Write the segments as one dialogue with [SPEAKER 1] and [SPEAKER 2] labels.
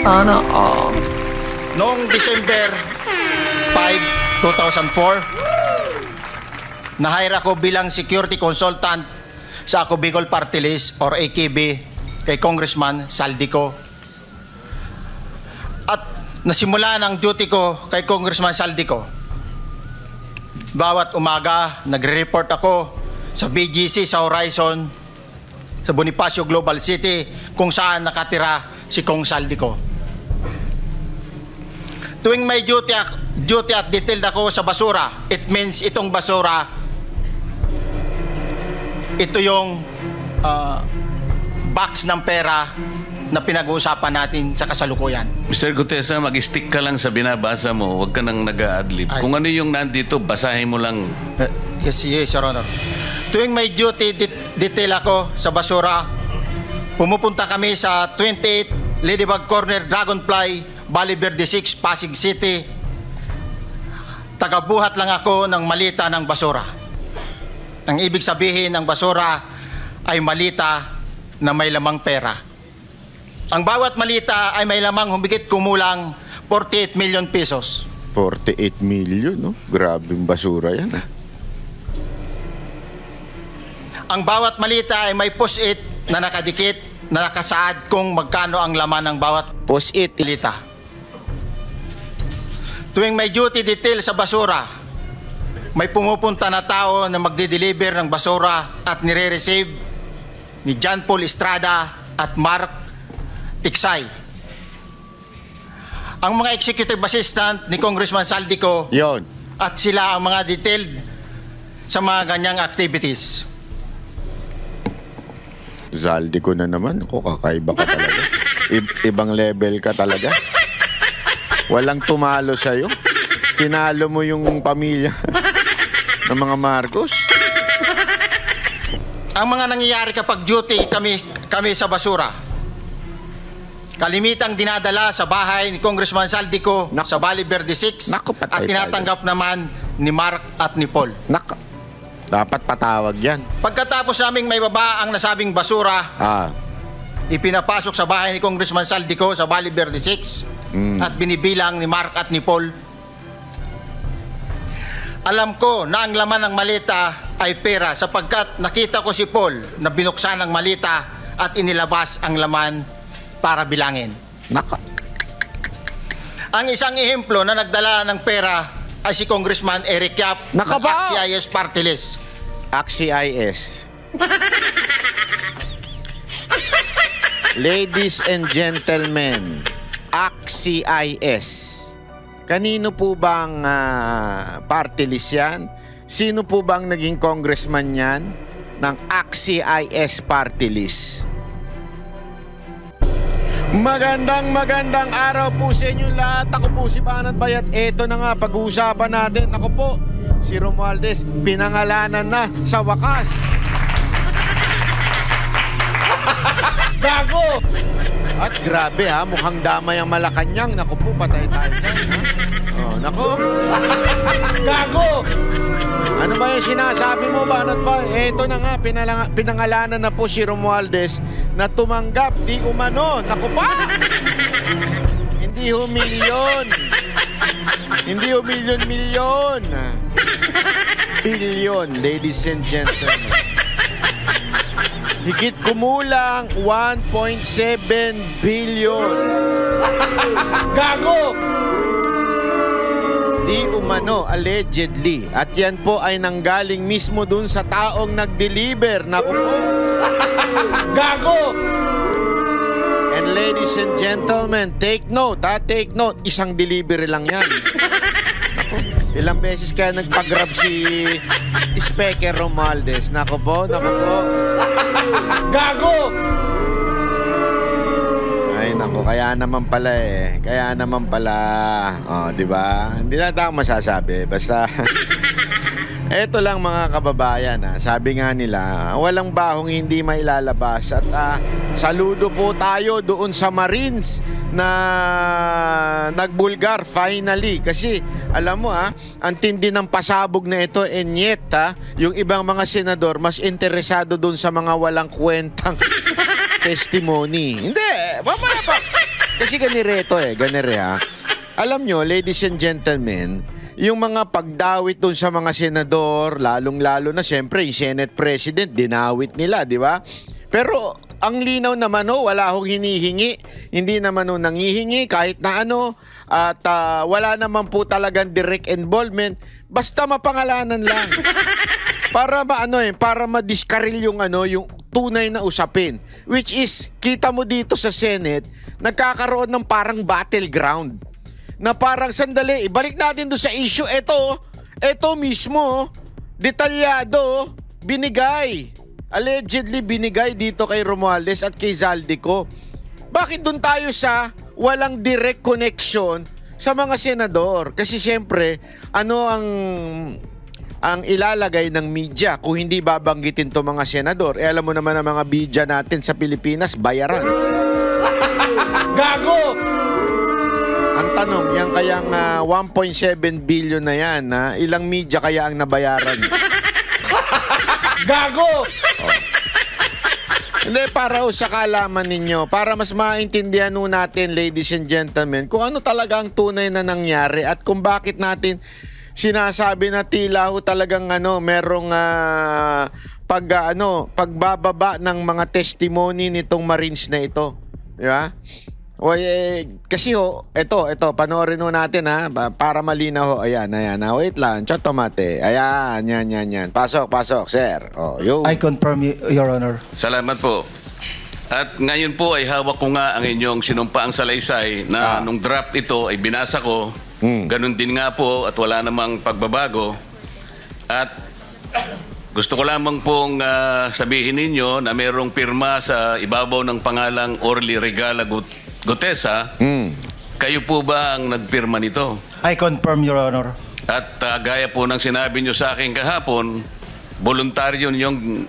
[SPEAKER 1] Sana all.
[SPEAKER 2] Noong December 5, 2004, na-hire ako bilang security consultant sa Ako Bicol Party List or AKB kay Congressman Saldico. At nasimula ng duty ko kay Congressman Saldico. Bawat umaga, nagre-report ako sa BGC sa Horizon, sa Bonifacio Global City, kung saan nakatira si Kong Saldico. Tuwing may duty at detailed ako sa basura, it means itong basura, ito yung box ng pera na pinag-uusapan natin sa kasalukuyan.
[SPEAKER 3] Mr. Gutesa, mag-stick ka lang sa binabasa mo. Huwag ka nang nag-a-adlib. Kung ano yung nandito, basahin mo lang.
[SPEAKER 2] Yes, Your Honor. Tuwing may duty detail ako sa basura, pumupunta kami sa 28 Ladybug Corner, Dragonfly, Valle Verde 6, Pasig City. Tagabuhat lang ako ng malita ng basura. Ang ibig sabihin ng basura ay malita na may lamang pera. Ang bawat malita ay may lamang humigit kumulang 48 million pesos.
[SPEAKER 4] 48 million, no? Grabing basura yan, ah.
[SPEAKER 2] Ang bawat malita ay may post-it na nakadikit na nakasaad kung magkano ang laman ng bawat
[SPEAKER 4] Post-it.
[SPEAKER 2] malita. Tuwing may duty detail sa basura, may pumupunta na tao na magde-deliver ng basura at nire-receive ni John Paul Estrada at Mark Tiksay. Ang mga executive assistant ni Congressman Saldico
[SPEAKER 4] Yon.
[SPEAKER 2] at sila ang mga detailed sa mga ganyang activities.
[SPEAKER 4] Saldico na naman. Ako, kakaiba ka talaga. Ibang level ka talaga. Walang tumalo sa'yo. Tinalo mo yung pamilya ng mga Marcos.
[SPEAKER 2] Ang mga nangyayari kapag duty kami sa basura, kalimitang dinadala sa bahay ni Congressman Saldico sa Valle Verde 6 at tinatanggap naman ni Mark at ni Paul.
[SPEAKER 4] Dapat patawag yan.
[SPEAKER 2] Pagkatapos naming may baba ang nasabing basura, ipinapasok sa bahay ni Congressman Saldico sa Valle Verde 6 at binibilang ni Mark at ni Paul. Alam ko na ang laman ng malita ay pera sapagkat nakita ko si Paul na binuksan ang malita at inilabas ang laman para bilangin. Ang isang ehemplo na nagdala ng pera ay si Congressman Eric Yap ng AXIS Party List.
[SPEAKER 4] AXIS. Ladies and gentlemen, AXIS. Kanino po bang party list yan? Sino po bang naging congressman yan ng AXIS party list? Magandang araw po sa inyo lahat. Ako po si Banat Bayat. Ito na nga pag-uusapan natin. Ako po si Romualdez, pinangalanan na sa wakas. Gago! At grabe ha, mukhang damay ang Malacanang. Naku po, patay tayo dyan, ha? Oh, naku. Gago! Ano ba yung sinasabi mo, Banat ba? Eto na nga, pinangalanan na po si Romualdez na tumanggap di umano. Naku pa! Hindi ho milyon. Hindi ho milyon-milyon. Billion, ladies and gentlemen. Higit kumulang 1.7 billion. Gago! Di umano, allegedly. At yan po ay nanggaling mismo dun sa taong nag-deliver. Naku po. Gago! And ladies and gentlemen, take note, ha? Take note. Isang delivery lang yan. Naku, ilang beses kaya nagpag-grab si Speaker Romualdez. Naku po, naku po. Gago! Ay, naku, kaya naman pala eh. Kaya naman pala. Oh, di ba? Hindi na tayo masasabi. Basta, eto lang mga kababayan. Sabi nga nila, walang bahong hindi mailalabas. At saludo po tayo doon sa Marines na nagbulgar finally. Kasi, alam mo ang tindi ng pasabog na ito. And yet, yung ibang mga senador mas interesado doon sa mga walang kwentang testimony. Hindi, mamaya pa. Kasi ganito ganire ha. Alam nyo, ladies and gentlemen, yung mga pagdawit dun sa mga senador, lalong-lalo na siyempre yung Senate President, dinawit nila, di ba? Pero ang linaw naman wala hong hinihingi. Hindi naman nangihingi kahit na ano. At wala naman po talagang direct involvement. Basta mapangalanan lang. Para para madiskaril yung yung tunay na usapin. Which is, kita mo dito sa Senate, nagkakaroon ng parang battleground. Na parang sandali, ibalik natin doon sa issue. Ito mismo, detalyado, binigay. Allegedly binigay dito kay Romualdez at kay Zaldico. Bakit doon tayo sa walang direct connection sa mga senador? Kasi siyempre, ano ang ilalagay ng media kung hindi babanggitin to mga senador? Alam mo naman ang mga media natin sa Pilipinas, bayaran.
[SPEAKER 2] Gago!
[SPEAKER 4] Ang tanong, yan kayang 1.7 billion na yan, ilang media kaya ang nabayaran?
[SPEAKER 2] Gago!
[SPEAKER 4] Hindi, para sa kaalaman ninyo, para mas maintindihan natin, ladies and gentlemen, kung ano talaga ang tunay na nangyari at kung bakit natin sinasabi na tila talagang merong pagbababa ng mga testimony nitong Marines na ito. Di ba? Kasi ito, panoorin natin para malinaw ayan, wait lang, chotomate, ayan, yan. Pasok, sir.
[SPEAKER 1] I confirm, Your Honor.
[SPEAKER 3] Salamat po. At ngayon po ay hawak ko nga ang inyong sinumpaang salaysay na nung draft ito ay binasa ko. Ganun din nga po at wala namang pagbabago. At gusto ko lamang pong sabihin ninyo na merong pirma sa ibabaw ng pangalang Orly Regala Gutesa. Kayo po ba ang nagpirma nito?
[SPEAKER 1] I confirm, Your Honor.
[SPEAKER 3] At gaya po ng sinabi nyo sa akin kahapon, voluntaryo ninyong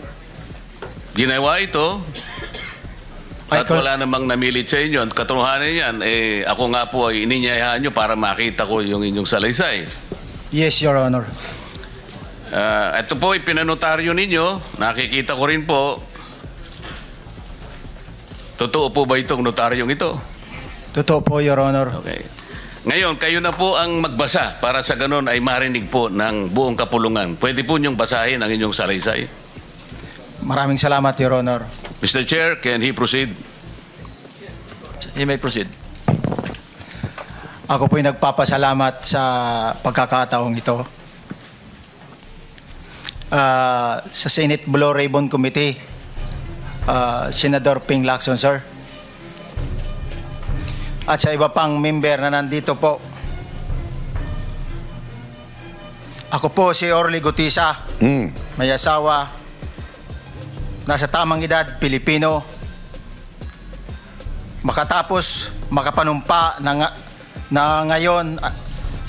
[SPEAKER 3] ginawa ito. At wala namang namilit sa inyo. At katotohanan yan, ako nga po ay ininyayahan nyo para makita ko yung inyong salaysay.
[SPEAKER 1] Yes, Your Honor.
[SPEAKER 3] Ito po ay pinanotaryo ninyo. Nakikita ko rin po. Totoo po ba itong notaryong ito?
[SPEAKER 1] Totoo po, Your Honor.
[SPEAKER 3] Okay. Ngayon, kayo na po ang magbasa para sa ganun ay marinig po ng buong kapulungan. Pwede po niyong basahin ang inyong salaysay.
[SPEAKER 1] Maraming salamat, Your Honor.
[SPEAKER 3] Mr. Chair, can he proceed?
[SPEAKER 5] He may proceed.
[SPEAKER 1] Ako po'y nagpapasalamat sa pagkakataong ito. Sa Senate Blue Ribbon Committee, Senador Ping Lacson, sir. At sa iba pang member na nandito po. Ako po si Orly Gutesa. May asawa, nasa tamang edad, Pilipino. Makatapos makapanumpa na ngayon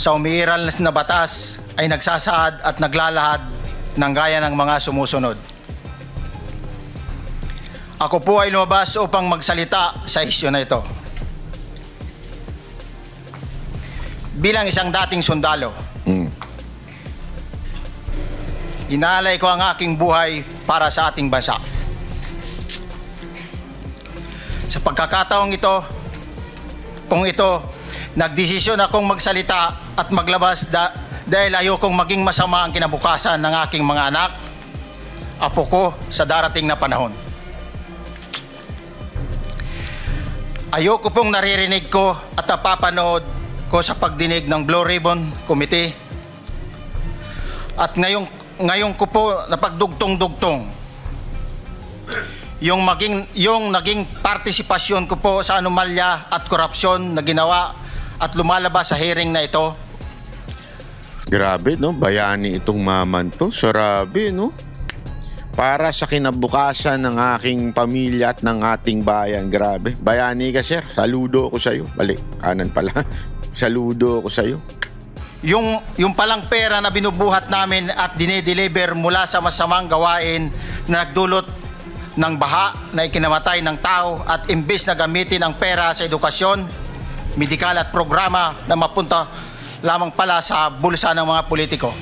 [SPEAKER 1] sa umiiral na batas ay nagsasaad at naglalahad ng gaya ng mga sumusunod. Ako po ay lumabas upang magsalita sa isyu na ito. Bilang isang dating sundalo, inaalay ko ang aking buhay para sa ating bansa. Sa pagkakataong ito, nagdesisyon akong magsalita at maglabas dahil ayokong maging masama ang kinabukasan ng aking mga anak, apo ko sa darating na panahon. Ayoko pong naririnig ko at napapanood ko sa pagdinig ng Blue Ribbon Committee. At ngayon ko po napagdugtong-dugtong yung naging partisipasyon ko po sa anomalya at korupsyon na ginawa at lumalabas sa hearing na ito.
[SPEAKER 4] Grabe, no? Bayani itong maman to. Sarabi, no? Para sa kinabukasan ng aking pamilya at ng ating bayan. Grabe. Bayani ka, sir. Saludo ko sa'yo. Balik, kanan pala. Saludo ko sa'yo.
[SPEAKER 2] Yung palang pera na binubuhat namin at dinideliver mula sa masamang gawain na nagdulot ng baha na ikinamatay ng tao at imbes na gamitin ang pera sa edukasyon, medikal at programa na mapunta lamang pala sa bulsa ng mga politiko.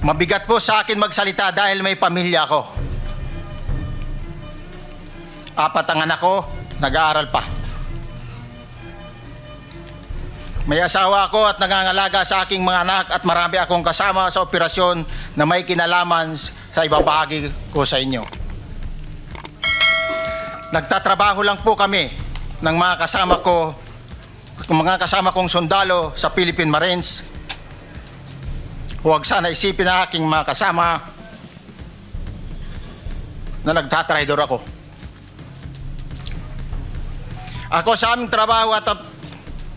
[SPEAKER 2] Mabigat po sa akin magsalita dahil may pamilya ko. 4 ang anak ko nag-aaral pa. May asawa ako at nangangalaga sa aking mga anak at marami akong kasama sa operasyon na may kinalaman sa ibabahagi ko sa inyo. Nagtatrabaho lang po kami ng mga kasama kong sundalo sa Philippine Marines. Huwag sana isipin na aking mga kasama na nagtatraidor ako. Ako sa aming trabaho at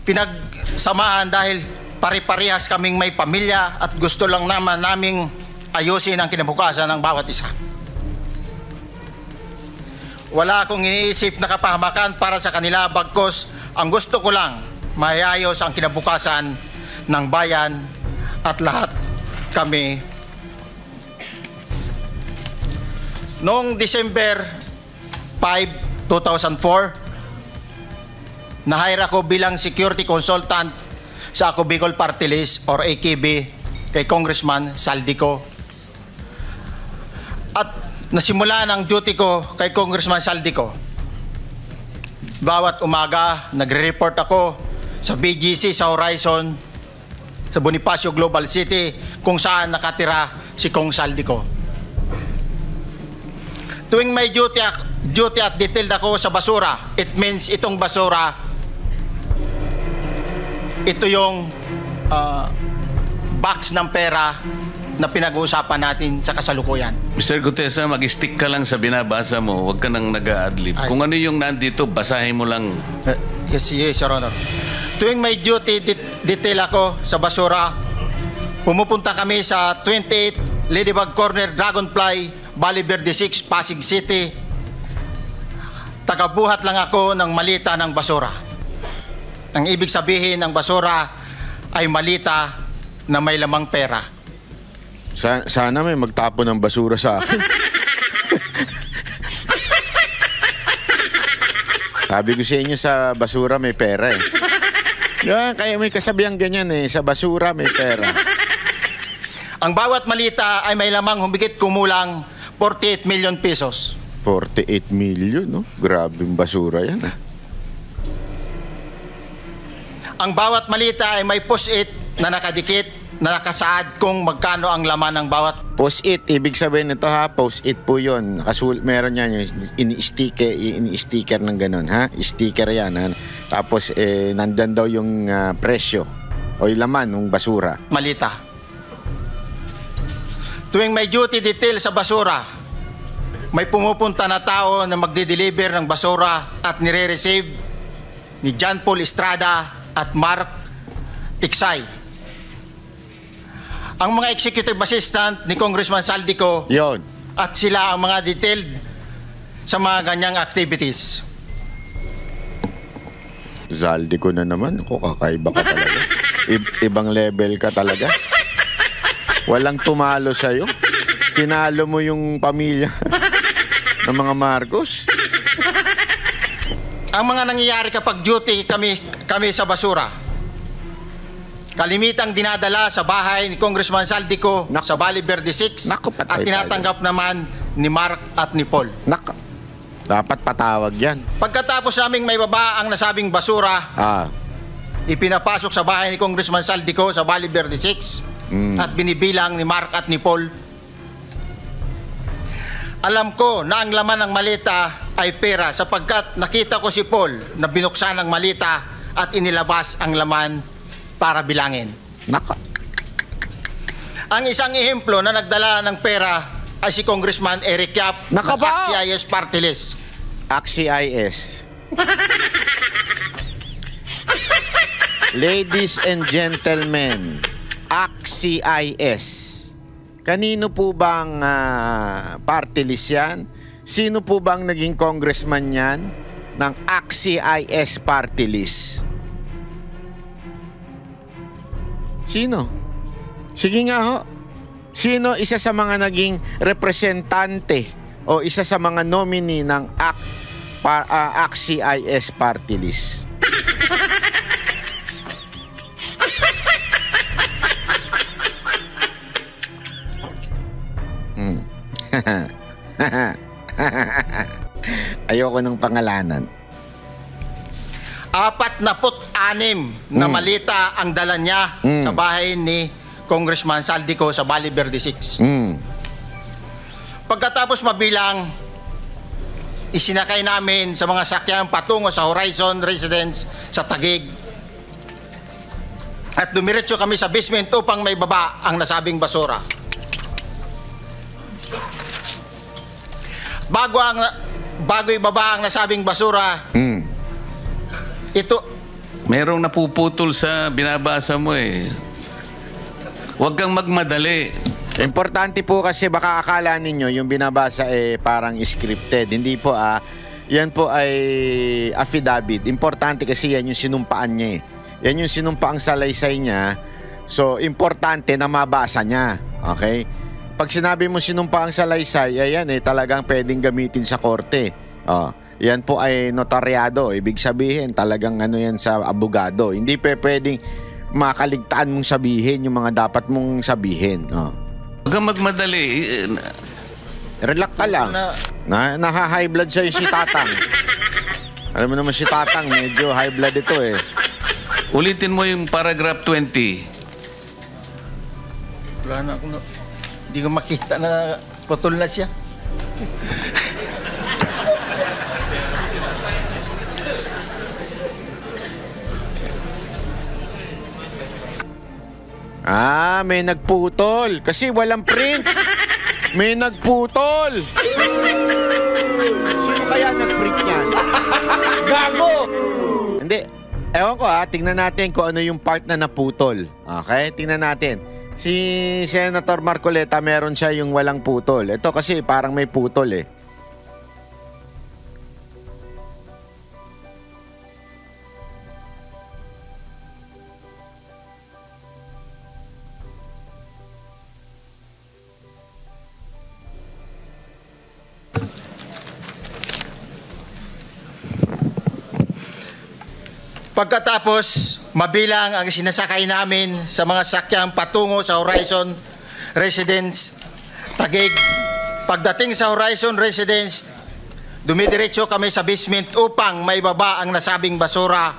[SPEAKER 2] pinagsamahan dahil pare-parehas kaming may pamilya at gusto lang naman naming ayusin ang kinabukasan ng bawat isa. Wala akong iniisip na kapahamakan para sa kanila, bagkus ang gusto ko lang maayos ang kinabukasan ng bayan at lahat kami. Noong December 5, 2004, na-hire ako bilang security consultant sa Ako Bicol Party List or AKB kay Congressman Saldico. At nasimula ng duty ko kay Congressman Saldico. Bawat umaga, nagre-report ako sa BGC sa Horizon, sa Bonifacio Global City, kung saan nakatira si Kong Saldico. Tuwing may duty at detailed ako sa basura, it means itong basura, ito yung box ng pera na pinag-uusapan natin sa kasalukuyan.
[SPEAKER 3] Mr. Gutesa, mag-stick ka lang sa binabasa mo. Huwag ka nang nag-a-adlib. Kung ano yung nandito, basahin mo lang.
[SPEAKER 2] Yes, Your Honor. Tuwing may duty detail ako sa basura, pumupunta kami sa 28 Ladybug Corner, Dragonfly, Valle Verde 6, Pasig City. Tagabuhat lang ako ng malita ng basura. Ang ibig sabihin ng basura ay malita na may lamang pera.
[SPEAKER 4] Sana may magtapo ng basura sa akin. Sabi ko sa inyo, sa basura may pera eh. Yan, kaya may kasabihang ganyan eh, sa basura may pera.
[SPEAKER 2] Ang bawat malita ay may lamang humigit kumulang 48 million pesos.
[SPEAKER 4] 48 million, no? Grabing basura yan ah.
[SPEAKER 2] Ang bawat malita ay may post-it na nakadikit, na nakasaad kung magkano ang laman ng bawat.
[SPEAKER 4] Post-it, ibig sabihin nito ha, post-it po yun. Meron yan yung ini-sticker ng ganun ha. Sticker yan ha. Tapos nandyan daw yung presyo o yung laman ng basura.
[SPEAKER 2] Malita. Tuwing may duty detail sa basura, may pumupunta na tao na magde-deliver ng basura at nire-receive ni John Paul Estrada at Mark Tiksay. Ang mga executive assistant ni Congressman Saldico
[SPEAKER 4] Yon.
[SPEAKER 2] at sila ang mga detailed sa mga ganyang activities.
[SPEAKER 4] Saldico na naman. Ako, kakaiba ka talaga. Ibang level ka talaga. Walang tumalo sa'yo. Tinalo mo yung pamilya ng mga Marcos.
[SPEAKER 2] Ang mga nangyayari kapag duty kami sa basura, kalimitang dinadala sa bahay ni Congressman Saldico sa Valle Verde 6 at tinatanggap naman ni Mark at ni Paul.
[SPEAKER 4] Dapat patawag yan.
[SPEAKER 2] Pagkatapos naming may baba ang nasabing basura, ipinapasok sa bahay ni Congressman Saldico sa Valle Verde 6 at binibilang ni Mark at ni Paul. Alam ko na ang laman ng malita ay pera sapagkat nakita ko si Paul na binuksan ang malita at inilabas ang laman para bilangin. Ang isang ehemplo na nagdala ng pera ay si Congressman Eric Yap ng AXIS Party List.
[SPEAKER 4] AXIS. Ladies and gentlemen, AXIS. Kanino po bang party list yan? Sino po bang naging congressman yan ng AXIS party list? Sino? Sige nga ho. Sino isa sa mga naging representante o isa sa mga nominee ng AXIS party list? Ayoko ng pangalanan.
[SPEAKER 2] 46 na malita ang dala niya sa bahay ni Congressman Saldico sa Valle Verde 6. Pagkatapos mabilang, isinakay namin sa mga sakyan patungo sa Horizon Residence sa Taguig. At dumiretso kami sa basement upang may baba ang nasabing basura. Bago ibaba ang nasabing basura, ito,
[SPEAKER 3] Merong napuputol sa binabasa mo eh. Huwag kang magmadali.
[SPEAKER 4] Importante po kasi baka akala ninyo yung binabasa parang scripted. Hindi po yan po ay affidavit. Importante kasi yan yung sinumpaan niya eh. Yan yung sinumpaang salaysay niya. So, importante na mabasa niya. Okay? Pag sinabi mo sinumpaang salaysay, ayan talagang pwedeng gamitin sa korte. Yan po ay notaryado. Ibig sabihin, talagang yan sa abogado. Hindi pwedeng makaligtaan mong sabihin yung mga dapat mong sabihin.
[SPEAKER 3] Huwag kang magmadali.
[SPEAKER 4] Relax ka lang. Naha-high blood sa'yo si Tatang. Alam mo naman si Tatang, medyo high blood ito eh.
[SPEAKER 3] Ulitin mo yung paragraph 20.
[SPEAKER 2] wala na akong, hindi ko makita na putol na siya.
[SPEAKER 4] May nagputol. Kasi walang print. May nagputol. Sino kaya nag-print yan? Gago! Hindi. Ewan ko tingnan natin kung ano yung part na naputol. Okay? Tingnan natin. Si Senator Marcoleta meron siya yung walang putol. Ito kasi parang may putol eh.
[SPEAKER 2] Pagkatapos, mabilang ang sinasakay namin sa mga sakyang patungo sa Horizon Residence, Taguig. Pagdating sa Horizon Residence, dumidiretso kami sa basement upang maibaba ang nasabing basura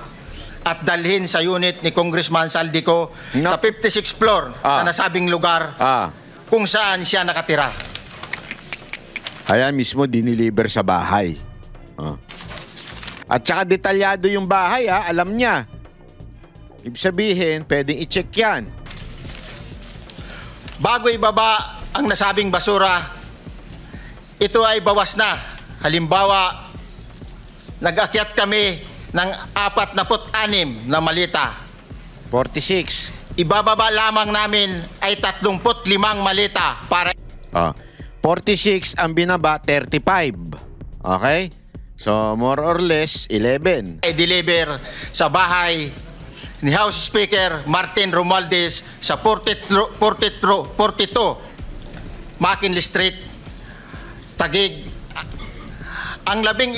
[SPEAKER 2] at dalhin sa unit ni Congressman Saldico sa 56th floor sa nasabing lugar kung saan siya nakatira.
[SPEAKER 4] Ayan mismo diniliver sa bahay. At saka detalyado yung bahay alam niya. Ibig sabihin, pwedeng i-check yan.
[SPEAKER 2] Bago ibaba ang nasabing basura, ito ay bawas na. Halimbawa, nag-akyat kami ng 46 na malita.
[SPEAKER 4] 46.
[SPEAKER 2] Ibababa lamang namin ay 35 malita para
[SPEAKER 4] 46 ang binaba, 35. Okay? So, more or less, 11.
[SPEAKER 2] i-deliver sa bahay ni House Speaker Martin Romualdez sa 42 McKinley Street, Taguig. Ang labing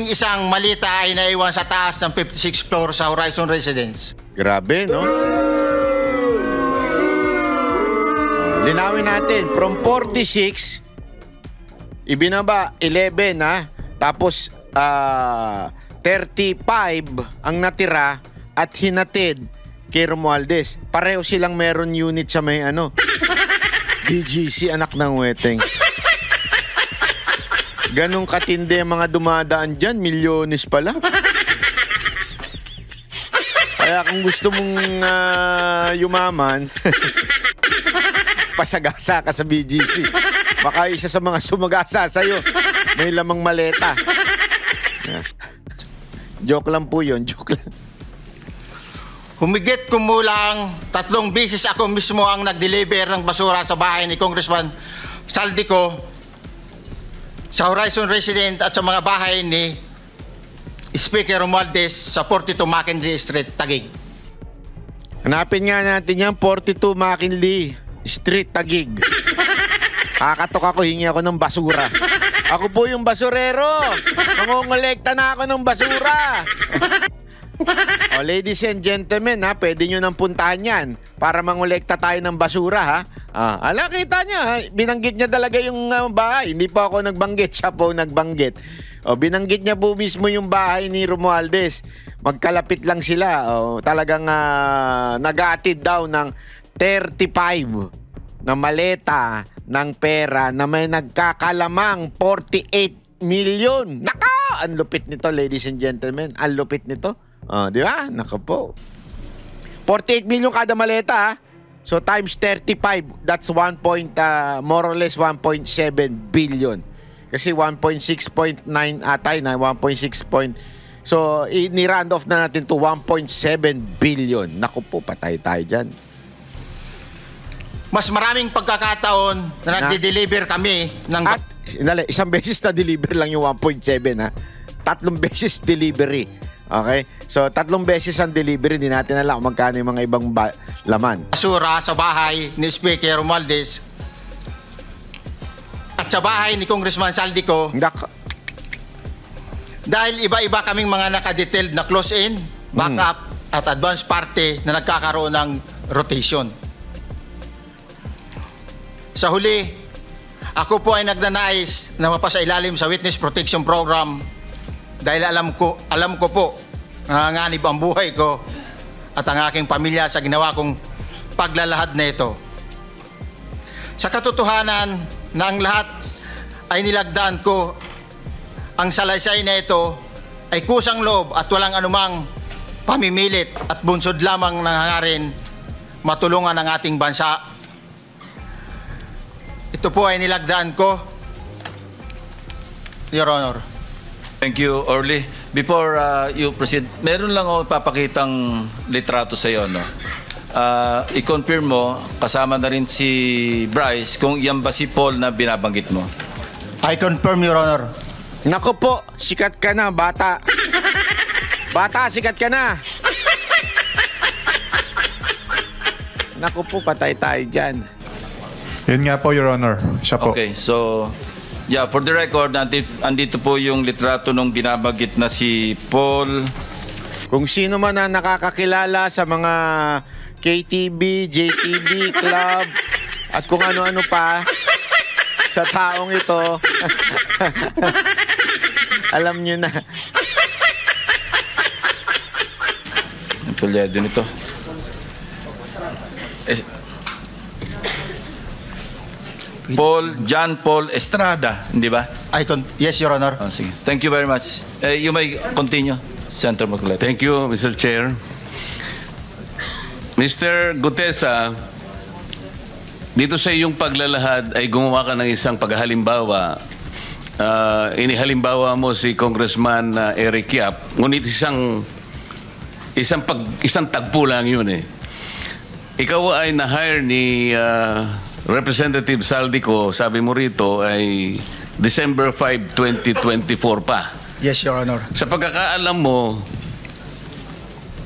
[SPEAKER 2] isang malita ay naiwan sa taas ng 56th floor sa Horizon Residence.
[SPEAKER 4] Grabe, no? Linawin natin, from 46, ibinaba 11 tapos 35 ang natira at hinatid kay Romualdez. Pareho silang meron unit sa may BGC, anak ng weteng. Ganong katindi ang mga dumadaan dyan, milyones pala. Kaya kung gusto mong yumaman, pasagasa ka sa BGC. Baka isa sa mga sumagasa sa'yo, may lamang maleta. Joke lang po yun, joke lang.
[SPEAKER 2] Humigit kumulang 3 beses ako mismo ang nag-deliver ng basura sa bahay ni Congressman Saldico, sa Horizon Resident at sa mga bahay ni Speaker Romualdez sa 42 McKinley Street, Taguig.
[SPEAKER 4] Hanapin nga natin yan, 42 McKinley Street, Taguig. Kakatok ako, hingi ako ng basura. Ako po yung basurero. Nangongolekta na ako ng basura. O, ladies and gentlemen, ha, pwede nyo nang puntahan yan para mangolekta tayo ng basura, ha? Ala, kita niya, ha? Binanggit niya talaga yung bahay. Hindi po ako nagbanggit, siya po nagbanggit. O, binanggit niya po mismo yung bahay ni Romualdez. Magkalapit lang sila. O, talagang nag-aatid daw ng 35 na maleta ng pera na may nagkakalamang 48 million. Naka! Ang lupit nito, ladies and gentlemen. Ang lupit nito. Di ba? Naka po. 48 million kada maleta, ha? So times 35, that's more or less 1.7 billion. Kasi 1.6.9 atay na 1.6 point. So ni-round off na natin to 1.7 billion. Naku po, patay tayo dyan.
[SPEAKER 2] Mas maraming pagkakataon na nagde-deliver kami ng...
[SPEAKER 4] At isang beses na deliver lang yung 1.7, ha? 3 beses delivery. Okay? So 3 beses ang delivery. Hindi natin alam kung magkano yung mga ibang laman.
[SPEAKER 2] Basura sa bahay ni Speaker Romualdez at sa bahay ni Congressman Saldico. Dahil iba-iba kaming mga naka-detailed na close-in, backup at advance party na nagkakaroon ng rotation. Sa huli, ako po ay nagnanais na mapasailalim sa Witness Protection Program dahil alam ko po nanganganib ang buhay ko at ang aking pamilya sa ginawa kong paglalahad na ito. Sa katotohanan na ang lahat ay nilagdaan ko, ang salaysay na ito ay kusang loob at walang anumang pamimilit at bunsod lamang ng hangarin matulungan ang ating bansa. Ito po ay nilagdaan ko, Your Honor.
[SPEAKER 5] Thank you, Orly. Before you proceed, meron lang ako papakitang litrato sa iyo, no? I-confirm mo, kasama na rin si Bryce, kung yan ba si Paul na binabanggit mo.
[SPEAKER 2] I confirm, Your Honor.
[SPEAKER 4] Naku po, sikat ka na, bata. Bata, sikat ka na. Naku po, patay tayo dyan.
[SPEAKER 6] Yun nga po, Your Honor. Siya po.
[SPEAKER 5] Okay, so, yeah, for the record, andito po yung litrato nung binabanggit na si Paul.
[SPEAKER 4] Kung sino man na nakakakilala sa mga KTV, JTV, club, at kung ano-ano pa sa taong ito, alam nyo na.
[SPEAKER 5] Ang tulyado nito. John Paul Estrada, hindi ba?
[SPEAKER 2] Yes, Your Honor.
[SPEAKER 5] Sige. Thank you very much. You may continue, Senator Marcoleta.
[SPEAKER 3] Thank you, Mr. Chair. Mr. Gutesa, dito sa iyong paglalahad ay gumawa ka ng isang paghalimbawa. Inihalimbawa mo si Congressman Eric Yap, ngunit isang tagpo lang yun eh. Ikaw ay na-hire ni Representative Saldico, sabi mo rito, ay December 5, 2024 pa.
[SPEAKER 2] Yes, Your Honor.
[SPEAKER 3] Sa pagkakaalam mo,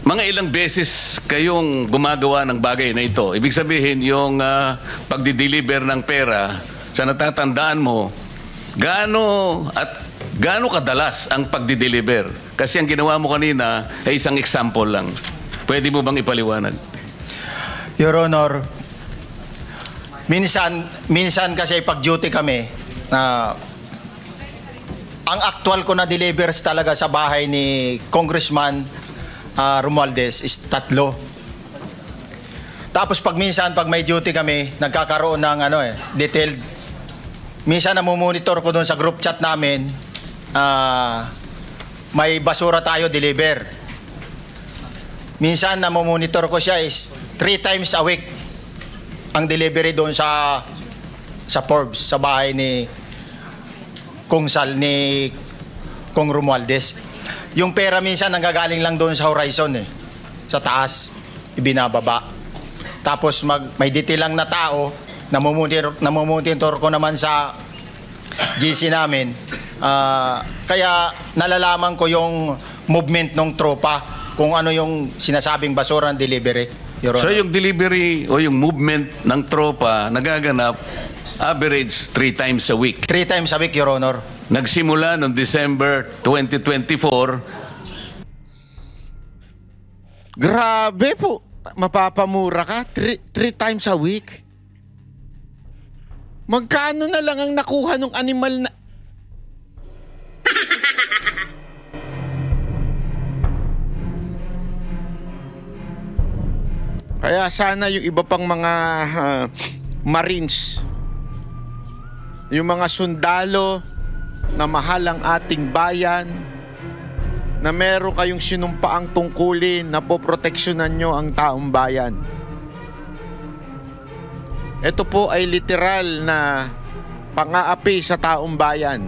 [SPEAKER 3] mga ilang beses kayong gumagawa ng bagay na ito. Ibig sabihin, yung pagdi-deliver ng pera, sa natatandaan mo, gaano kadalas ang pagdi-deliver? Kasi ang ginawa mo kanina ay isang example lang. Pwede mo bang ipaliwanag?
[SPEAKER 2] Your Honor, minsan kasi pag-duty kami, ang actual ko na delivers talaga sa bahay ni Congressman Romualdez is 3. Tapos pag may duty kami, nagkakaroon ng detailed. Minsan namumonitor ko doon sa group chat namin, may basura tayo deliver. Minsan namumonitor ko siya is 3 times a week ang delivery doon sa Forbes, sa bahay ni Kong Romualdez. Yung pera minsan nanggagaling lang doon sa horizon sa taas, ibinababa. Tapos may detail lang na tao, namumonitor ko naman sa GC namin. Kaya nalalaman ko yung movement ng tropa, kung ano yung sinasabing basura ng delivery.
[SPEAKER 3] So yung delivery o yung movement ng tropa nagaganap average 3 times a week.
[SPEAKER 2] 3 times a week, Your Honor.
[SPEAKER 3] Nagsimula noong December 2024
[SPEAKER 4] Grabe po. Mapapamura ka? Three times a week? Magkano na lang ang nakuha ng animal na... Kaya sana yung iba pang mga Marines, yung mga sundalo na mahal ang ating bayan, na meron kayong sinumpaang tungkulin na poproteksyonan nyo ang taong bayan. Ito po ay literal na pang-aapi sa taong bayan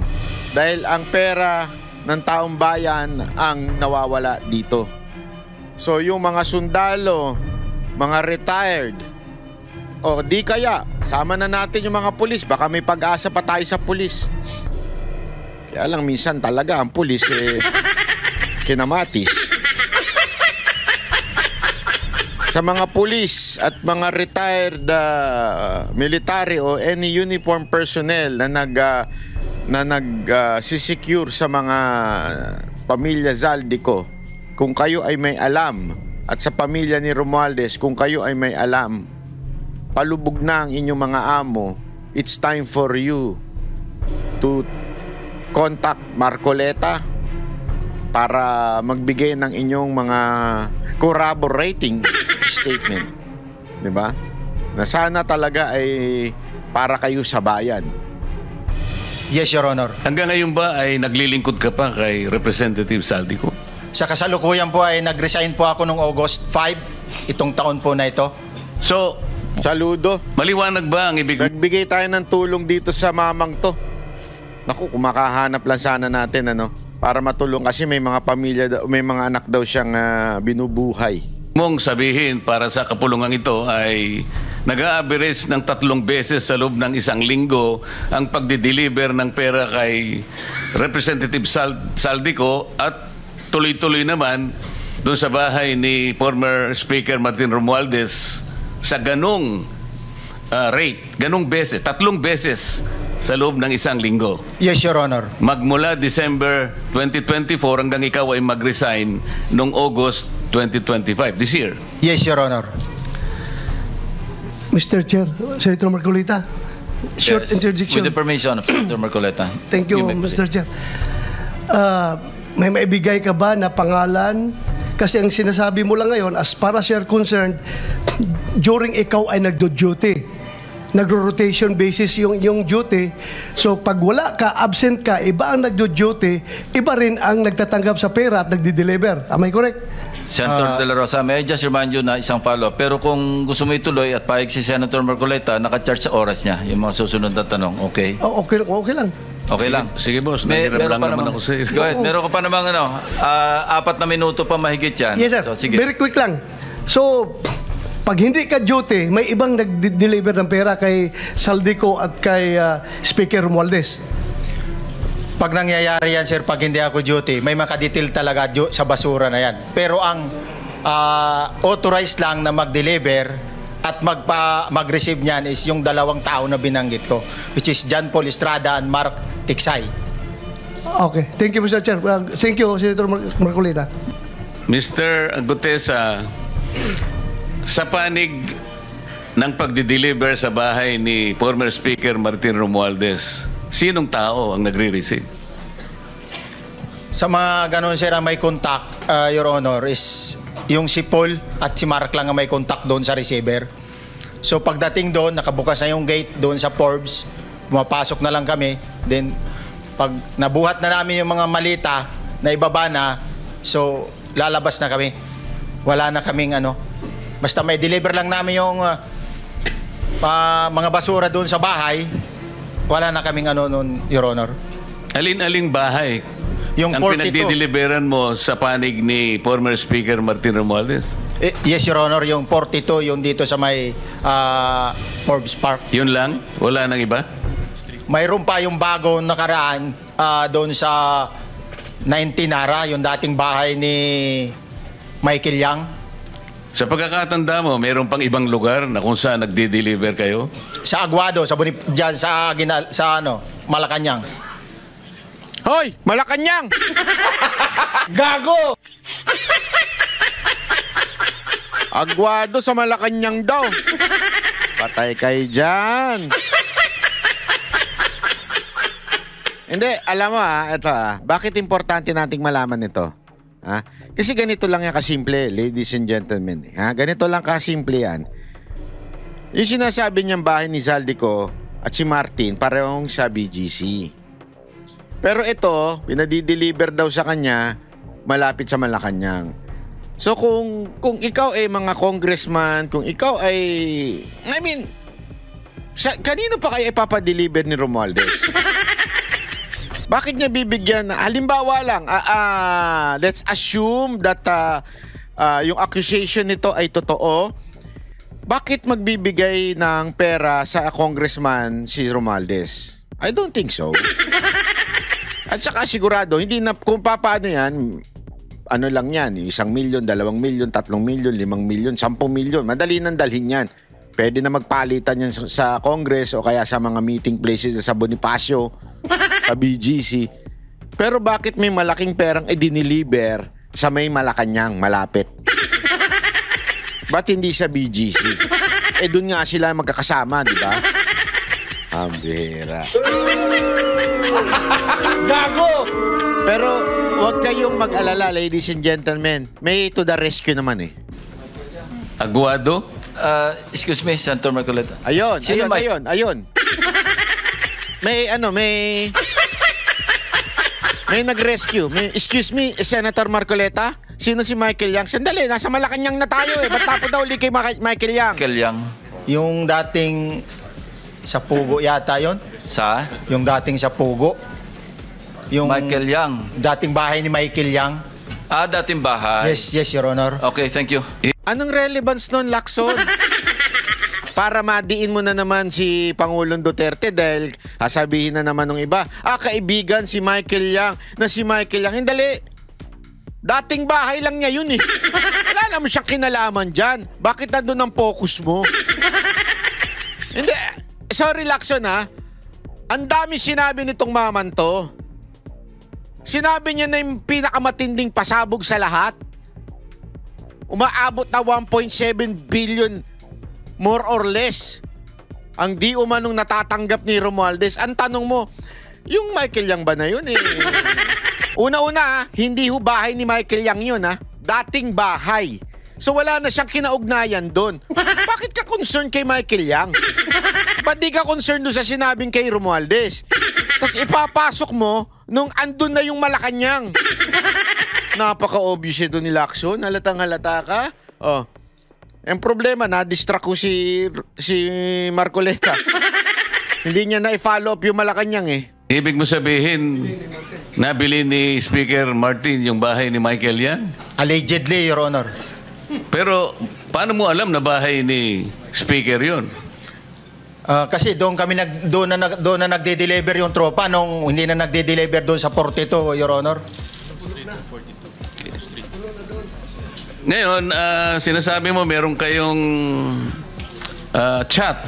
[SPEAKER 4] dahil ang pera ng taong bayan ang nawawala dito. So yung mga sundalo, mga retired, o di kaya sama na natin yung mga pulis, baka may pag-asa pa tayo sa pulis. Kaya lang minsan talaga ang pulis kinamatis. Sa mga pulis at mga retired military o any uniform personnel na nagsisecure sa mga pamilya Zaldico, kung kayo ay may alam, at sa pamilya ni Romualdez, kung kayo ay may alam, palubog na ang inyong mga amo, it's time for you to contact Marcoleta para magbigay ng inyong mga corroborating statement. Diba? Na sana talaga ay para kayo sa bayan.
[SPEAKER 1] Yes, Your Honor.
[SPEAKER 3] Hanggang ngayon ba ay naglilingkod ka pa kay Representative Zaldico?
[SPEAKER 1] Sa kasalukuyan po ay nag-resign po ako noong August 5, itong taon po na ito.
[SPEAKER 3] So,
[SPEAKER 4] Saludo.
[SPEAKER 3] maliwanag ba ang ibig...
[SPEAKER 4] Nagbigay tayo ng tulong dito sa mamang to. Naku, kumakahanap lang sana natin para matulong kasi may mga pamilya, may mga anak daw siyang binubuhay.
[SPEAKER 3] mong sabihin para sa kapulungan ito ay nag-a-average ng 3 beses sa loob ng 1 linggo ang pagdi-deliver ng pera kay Representative Zaldico at tuloy-tuloy naman doon sa bahay ni former Speaker Martin Romualdez sa ganong rate, ganong beses, 3 beses sa loob ng 1 linggo.
[SPEAKER 1] Yes, Your Honor.
[SPEAKER 3] Magmula December 2024 hanggang ikaw ay mag-resign noong August 2025, this year.
[SPEAKER 1] Yes, Your Honor.
[SPEAKER 2] Mr. Chair, Senator Marcolita, short
[SPEAKER 5] Yes,
[SPEAKER 2] interjection.
[SPEAKER 5] with the permission of Senator Marcoleta.
[SPEAKER 2] Thank you,
[SPEAKER 5] may
[SPEAKER 2] Mr. Chair. May maibigay ka ba na pangalan? Kasi ang sinasabi mo lang ngayon, as far as you're concerned, during ikaw ay nagdo-duty, nagro-rotation basis yung duty. So pag wala ka, absent ka, iba ang nagdo-duty, iba rin ang nagtatanggap sa pera at nagdi-deliver. Am I correct?
[SPEAKER 5] Senator De La Rosa, may I just remind you na isang follow-up. Pero kung gusto mo ituloy at pahig si Senator Marcoleta, naka-charge sa oras niya yung mga susunod na tanong. Okay?
[SPEAKER 2] Oh, okay lang.
[SPEAKER 5] Okay lang.
[SPEAKER 3] Sige, boss.
[SPEAKER 5] Meron
[SPEAKER 3] Nangiram lang
[SPEAKER 5] pa
[SPEAKER 3] naman ako sa iyo.
[SPEAKER 5] Go ahead. Meron ka pa namang 4 na minuto pa mahigit yan.
[SPEAKER 2] Yes, sir.
[SPEAKER 5] So, sige.
[SPEAKER 2] Very quick lang. So, pag hindi ka duty, may ibang nag-deliver ng pera kay Zaldico at kay Speaker Romualdez.
[SPEAKER 1] Pag nangyayari yan, sir, pag hindi ako duty, may makadetail talaga sa basura na yan. Pero ang authorized lang na mag-deliver at mag-receive niyan is yung 2 tao na binanggit ko, which is John Paul Estrada and Mark Tiksay.
[SPEAKER 2] Okay. Thank you, Mr. Chair. Thank you, Senator Marcolita.
[SPEAKER 3] Mr. Gutesa, sa panig ng pagdi-deliver sa bahay ni former Speaker Martin Romualdez, sinong tao ang nagre-receive?
[SPEAKER 1] Sa mga ganun, sir, ang may contact, Your Honor, is yung si Paul at si Mark lang ang may contact doon sa receiver. So pagdating doon, nakabukas na yung gate doon sa Forbes, pumapasok na lang kami. Then pag nabuhat na namin yung mga malita na ibaba na, so lalabas na kami. Wala na kaming basta may deliver lang namin yung mga basura doon sa bahay, wala na kaming noon, Your Honor.
[SPEAKER 3] Alin-aling bahay
[SPEAKER 1] Yung
[SPEAKER 3] ang
[SPEAKER 1] 42.
[SPEAKER 3] pinagdi-deliveran mo sa panig ni former Speaker Martin Romualdez?
[SPEAKER 1] Yes, Your Honor, yung 42, yung dito sa may Forbes Park.
[SPEAKER 3] Yun lang? Wala nang iba?
[SPEAKER 1] Mayroon pa yung bagong nakaraan doon sa 19 Nara, yung dating bahay ni Michael Yang.
[SPEAKER 3] Sa pagkakatanda mo, mayroon pang ibang lugar na kung saan nagdi-deliver kayo?
[SPEAKER 1] Sa Aguado, dyan sa Malacanang.
[SPEAKER 4] Hoy! Malacanang!
[SPEAKER 2] Gago!
[SPEAKER 4] Aguado sa Malacanang daw. Patay kayo dyan. Hindi, alam mo ito bakit importante nating malaman ito? Kasi ganito lang yan kasimple, ladies and gentlemen. Ganito lang kasimple yan. Yung sinasabi niyang bahay ni Zaldico at si Martin, parehong sa BGC. Pero ito, pinadideliver daw sa kanya, malapit sa Malacanang. So kung ikaw ay mga congressman, kung ikaw ay, kanino pa kaya ipapadeliver ni Romualdez? Bakit niya bibigyan? Halimbawa lang, let's assume that yung accusation nito ay totoo. Bakit magbibigay ng pera sa congressman si Romualdez? I don't think so. At saka sigurado, hindi na, kung paano yan, ano lang yan, 1 milyon, 2 milyon, 3 milyon, 5 milyon, 10 milyon, madali nang dalhin yan. Pwede na magpalitan yan sa Congress o kaya sa mga meeting places sa Bonifacio, sa BGC. Pero bakit may malaking perang diniliver sa may Malacanang, malapit? Ba't hindi sa BGC? Doon nga sila magkakasama, di ba? Ambira. Gago! Pero huwag kayong mag-alala, ladies and gentlemen. May to the rescue naman
[SPEAKER 3] Aguado?
[SPEAKER 5] Excuse me, Senator Marcoleta.
[SPEAKER 4] Ayun. May nag-rescue. Excuse me, Senator Marcoleta? Sino si Michael Yang? Sandali, nasa Malacanang na tayo Ba't tapo daw ulit kay Michael Yang?
[SPEAKER 5] Michael Yang.
[SPEAKER 1] Yung dating sa Pugo yata yon.
[SPEAKER 5] Sa?
[SPEAKER 1] Yung dating sa Pugo. Yung
[SPEAKER 5] Michael Yang.
[SPEAKER 1] dating bahay ni Michael Yang.
[SPEAKER 5] Dating bahay.
[SPEAKER 1] Yes, Your Honor.
[SPEAKER 5] Okay, thank you.
[SPEAKER 4] Anong relevance nun, Lacson? Para madiin mo na naman si Pangulong Duterte dahil sasabihin na naman ng iba, kaibigan si Michael Yang, na si Michael Yang. Hindi, dating bahay lang niya yun Wala naman siyang kinalaman dyan. Bakit nandun ang focus mo? Hindi, sorry Lacson Ang dami sinabi nitong maman to. Sinabi niya na yung pinakamatinding pasabog sa lahat. Umaabot na 1.7 billion more or less ang di umanong natatanggap ni Romualdez. Ang tanong mo, yung Michael Yang ba na yun Una-una hindi bahay ni Michael Yang yun dating bahay. So wala na siyang kinaugnayan doon. Bakit ka concerned kay Michael Yang? Ba't di ka concerned doon sa sinabing kay Romualdez? Tapos ipapasok mo nung andun na yung Malacanang. Napaka-obvious ito ni Lacson. Halatang-halata ka. Ang problema, na-distract ko si Marcoleta. Hindi niya na-follow up yung Malacanang
[SPEAKER 3] Ibig mo sabihin, nabili ni Speaker Martin yung bahay ni Michael Yang?
[SPEAKER 1] Allegedly, Your Honor.
[SPEAKER 3] Pero paano mo alam na bahay ni Speaker yon?
[SPEAKER 1] Kasi doon na nagde-deliver yung tropa nung hindi na nagde-deliver doon sa 42, Your Honor.
[SPEAKER 3] Ngayon, sinasabi mo meron kayong chat.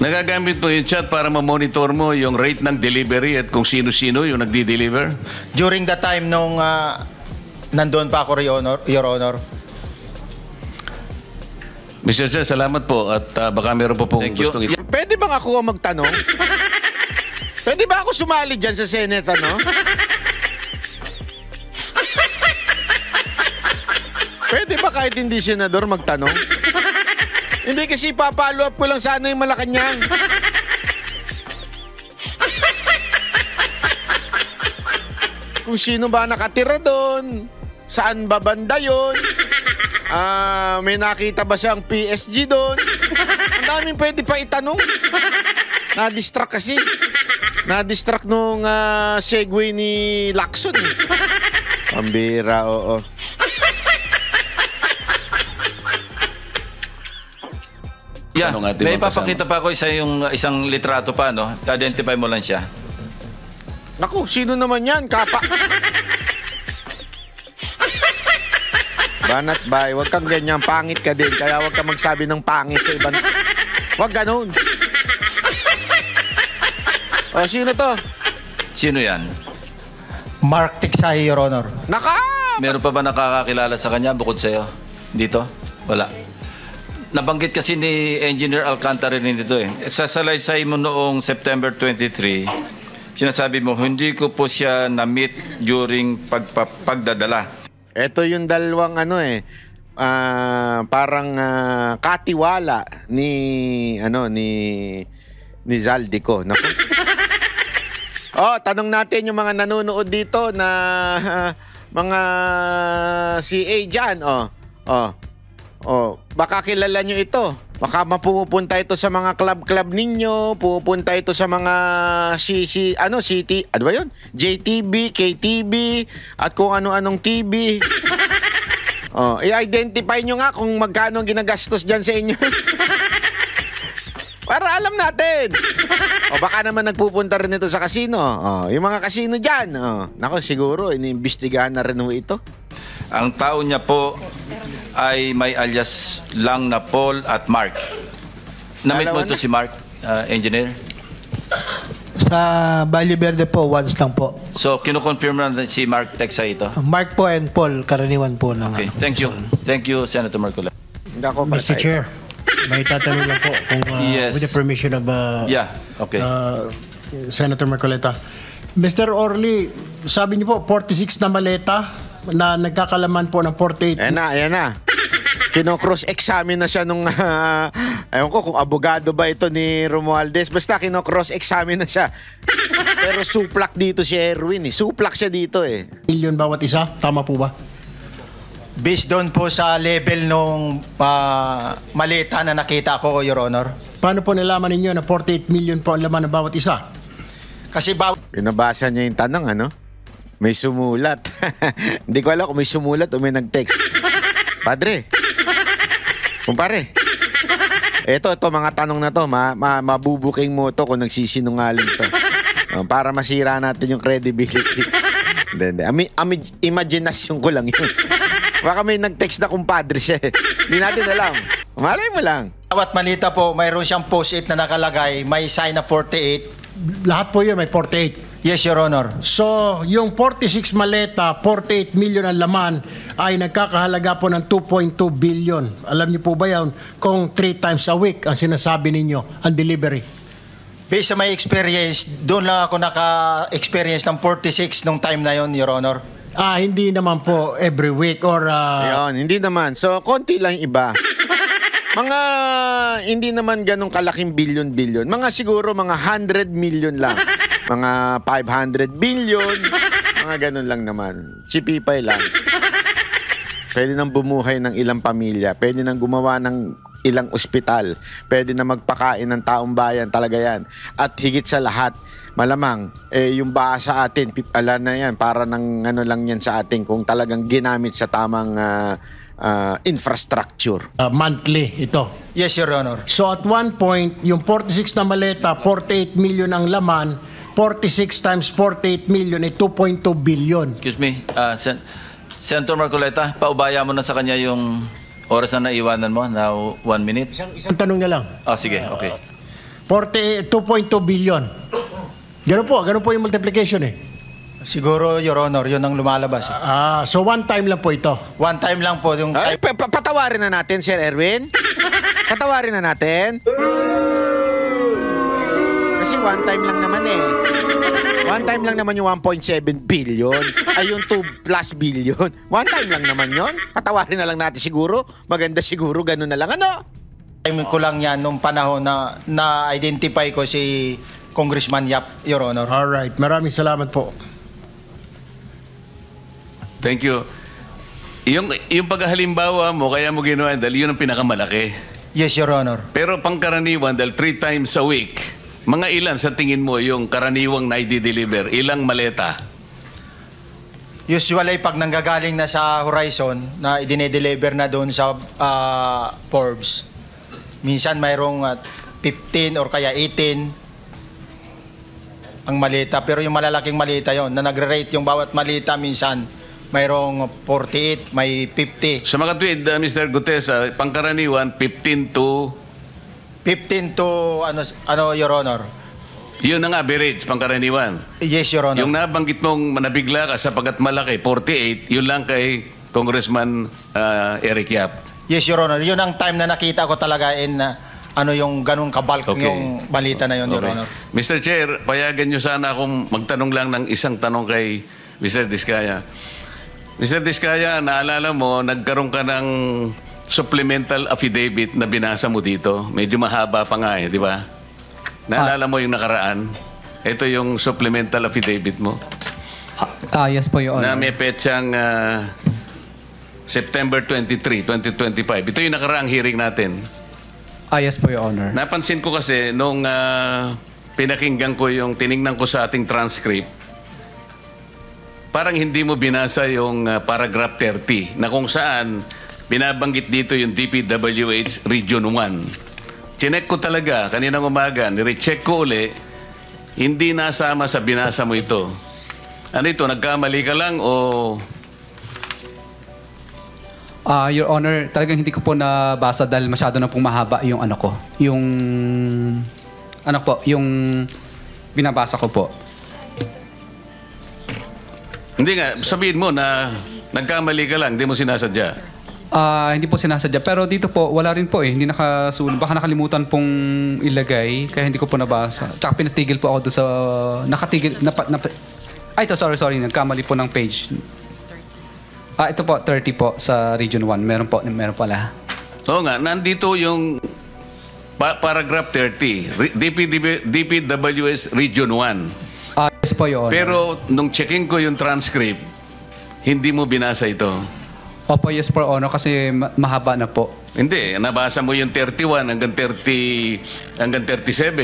[SPEAKER 3] Nagagamit mo yung chat para ma-monitor mo yung rate ng delivery at kung sino-sino yung nagdi-deliver?
[SPEAKER 1] During the time nung nandoon pa ako, Your Honor.
[SPEAKER 3] Mr. Chair, salamat po at baka meron po pong
[SPEAKER 5] Thank you.
[SPEAKER 3] gustong
[SPEAKER 4] Pwede bang ako magtanong? Pwede ba ako sumali dyan sa Senate, Pwede ba kahit hindi senador magtanong? Hindi kasi papalo up ko lang sana yung Malacanang. Kung sino ba nakatira doon, saan ba banda yun, may nakita ba siyang PSG doon? Ang daming pwede pa itanong. Na-distract kasi. Na-distract nung segue ni Lacson Pambira, oo.
[SPEAKER 5] Yeah,
[SPEAKER 3] Anong ating
[SPEAKER 5] may
[SPEAKER 3] mga
[SPEAKER 5] papakita pa ako isang litrato pa, Identify mo lang siya.
[SPEAKER 4] Naku, sino naman yan? Kapa. Banat bay, huwag kang ganyan. Pangit ka din. Kaya huwag kang magsabi ng pangit sa ibang... Huwag ganun. Sino to?
[SPEAKER 5] Sino yan?
[SPEAKER 1] Mark Tiksay, Your Honor.
[SPEAKER 4] Naka!
[SPEAKER 5] Meron pa ba nakakakilala sa kanya bukod sa'yo? dito? Wala. Nabanggit kasi ni Engineer Alcantara rin dito eh. Sa salaysay mo noong September 23, sinasabi mo, hindi ko po siya na-meet during pagdadala.
[SPEAKER 4] Ito yung dalawang parang katiwala ni Zaldico. Naku. Tanong natin yung mga nanonood dito na mga CA dyan. Baka kilala nyo ito. Baka mapupunta ito sa mga club ninyo, pupunta ito sa mga city, ano ba yun? JTB, KTB, at kung ano-anong TV. I-identify nyo nga kung magkano ang ginagastos dyan sa inyo. Para alam natin. Baka naman nagpupunta rin ito sa casino. Yung mga casino dyan. Nako, siguro, iniimbestigahan na rin ito.
[SPEAKER 5] Ang tao niya po ay may alias lang na Paul at Mark. Na-meet mo ito si Mark, engineer?
[SPEAKER 7] Sa Valle Verde po, once lang po.
[SPEAKER 5] So, kinukonfirm na si Mark Texa ito?
[SPEAKER 7] Mark po and Paul, karaniwan po ng...
[SPEAKER 5] Okay, thank you. Thank you, Senator Marcola.
[SPEAKER 4] Hindi ako
[SPEAKER 7] Mr. Chair, may tatanong lang po kung
[SPEAKER 5] Yes.
[SPEAKER 7] with the permission of
[SPEAKER 5] Yeah, okay.
[SPEAKER 7] Senator Marcoleta. Mr. Orly, sabi niyo po 46 na maleta na nagkakalaman po ng 48.
[SPEAKER 4] Ayan na. Kino-cross-examine na siya nung ewan ko kung abogado ba ito ni Romualdez. Basta kino-cross-examine na siya. Pero suplak dito si Erwin. Suplak siya dito eh.
[SPEAKER 7] Million bawat isa, tama po ba?
[SPEAKER 2] Based doon po sa level nung malita na nakita ko, Your Honor.
[SPEAKER 7] Paano po nalaman ninyo na 48 million po ang laman ng bawat isa?
[SPEAKER 2] Kasi
[SPEAKER 4] Pinabasa niya yung tanong, May sumulat. Hindi ko alam kung may sumulat o may nag-text. Padre. Kumpare. Ito, mga tanong na to, mabubuking mo to kung nagsisinungaling to. Para masira natin yung credibility. Hindi. Imagination ko lang yun. Baka may nag-text na kumpadre siya eh. Hindi natin alam. Malay mo lang.
[SPEAKER 2] bawat malita po, mayroon siyang post-it na nakalagay, may sign na 48.
[SPEAKER 7] Lahat po yun may 48.
[SPEAKER 2] Yes, Your Honor.
[SPEAKER 7] So, yung 46 maleta, 48 million ang laman ay nagkakahalaga po ng 2.2 billion. Alam niyo po ba yan kung 3 times a week ang sinasabi ninyo ang delivery?
[SPEAKER 2] Based sa my experience, doon lang ako naka-experience ng 46 nung time na yon, Your Honor.
[SPEAKER 7] Hindi naman po every week or...
[SPEAKER 4] Ayun, hindi naman. So, konti lang iba. Mga, hindi naman ganong kalaking billion-billion. Mga siguro, mga 100 million lang. Mga 500 billion. Mga ganon lang naman. Chipipay lang. Pwede nang bumuhay ng ilang pamilya. Pwede nang gumawa ng ilang ospital. Pwede na magpakain ng taong bayan. Talaga yan. At higit sa lahat, malamang, yung baa sa atin, ala na yan, para ng ano lang yan sa atin kung talagang ginamit sa tamang infrastructure.
[SPEAKER 7] monthly ito.
[SPEAKER 2] Yes, Your Honor.
[SPEAKER 7] So at one point, yung 46 na maleta, 48 million ang laman, 46 times 48 million ay 2.2 billion.
[SPEAKER 5] Excuse me, Senator Marcoleta, paubaya mo na sa kanya yung oras na naiwanan mo, now 1 minute.
[SPEAKER 7] Isang tanong na lang.
[SPEAKER 5] Sige, okay.
[SPEAKER 7] 2.2 billion. Ganun po yung multiplication eh.
[SPEAKER 2] Siguro, Your Honor, yun ang lumalabas.
[SPEAKER 7] So one time lang po ito.
[SPEAKER 2] One time lang po yung
[SPEAKER 4] Ay,
[SPEAKER 2] time.
[SPEAKER 4] patawarin na natin, Sir Erwin. Patawarin na natin. Kasi one time lang naman eh. One time lang naman yung 1.7 billion. Ay, yung 2 plus billion. One time lang naman yon. Patawarin na lang natin siguro. Maganda siguro, ganun na lang. Ano?
[SPEAKER 2] Time ko lang yan nung panahon na na-identify ko si Congressman Yap, Your Honor.
[SPEAKER 7] Alright, maraming salamat po.
[SPEAKER 3] Thank you. Yung paghalimbawa mo, kaya mo ginawa dahil yun ang pinakamalaki.
[SPEAKER 2] Yes, Your Honor.
[SPEAKER 3] Pero pangkaraniwan, dahil 3 times a week, mga ilan sa tingin mo yung karaniwang na i-deliver? Ilang maleta?
[SPEAKER 2] Usually, pag nanggagaling na sa Horizon, na idine-deliver na doon sa Forbes, minsan mayroong 15 or kaya 18 ang malita. Pero yung malalaking malita yon na nagre-rate yung bawat malita, minsan mayroong 48, may 50.
[SPEAKER 3] Sa mga tweet, Mr. Gutes, pangkaraniwan, 15 to...
[SPEAKER 2] 15 to, Your Honor?
[SPEAKER 3] Yun ang average, pangkaraniwan.
[SPEAKER 2] Yes, Your Honor.
[SPEAKER 3] Yung nabanggit mong nabigla ka sapagat malaki, 48, yun lang kay Congressman Eric Yap.
[SPEAKER 1] Yes, Your Honor. Yun ang time na nakita ko talaga in ano yung ganun kabalk
[SPEAKER 3] Okay.
[SPEAKER 1] yung balita na yun, Your
[SPEAKER 3] Okay.
[SPEAKER 1] Honor.
[SPEAKER 3] Mr. Chair, payagan nyo sana akong magtanong lang ng isang tanong kay Mr. Diskaya. Mr. Diskaya, naalala mo, nagkaroon ka ng supplemental affidavit na binasa mo dito. Medyo mahaba pa nga di ba? Naalala mo yung nakaraan? Ito yung supplemental affidavit mo.
[SPEAKER 8] Yes po, Your
[SPEAKER 3] Na
[SPEAKER 8] Honor.
[SPEAKER 3] may petsang September 23, 2025. Ito yung nakaraang hearing natin.
[SPEAKER 8] Yes po, Your Honor.
[SPEAKER 3] Napansin ko kasi nung pinakinggan ko yung tiningnan ko sa ating transcript, parang hindi mo binasa yung paragraph 30 na kung saan binabanggit dito yung DPWH Region 1. Chinek ko talaga kaninang umaga, nirecheck ko uli, hindi nasama sa binasa mo ito. Ano ito, nagkamali ka lang o...
[SPEAKER 8] Your Honor, talagang hindi ko po nabasa dahil masyado na pong mahaba yung ano ko. Yung binabasa ko po.
[SPEAKER 3] Hindi nga, sabihin mo na nagkamali ka lang, hindi mo sinasadya.
[SPEAKER 8] Hindi po sinasadya. Pero dito po, wala rin po eh. Hindi nakasulong. Baka nakalimutan pong ilagay, kaya hindi ko po nabasa. Tsaka pinatigil po ako doon sa... Nakatigil... ito, sorry. Nagkamali po ng page. Ito po, 30 po sa Region 1. Meron pala.
[SPEAKER 3] Oo nga, nandito yung paragraph 30, DPWS Region 1.
[SPEAKER 8] Yes po, Your Honor.
[SPEAKER 3] Pero nung checking ko yung transcript, hindi mo binasa ito.
[SPEAKER 8] Opo, yes po, Your Honor, kasi mahaba na po.
[SPEAKER 3] Hindi, nabasa mo yung 31 hanggang 37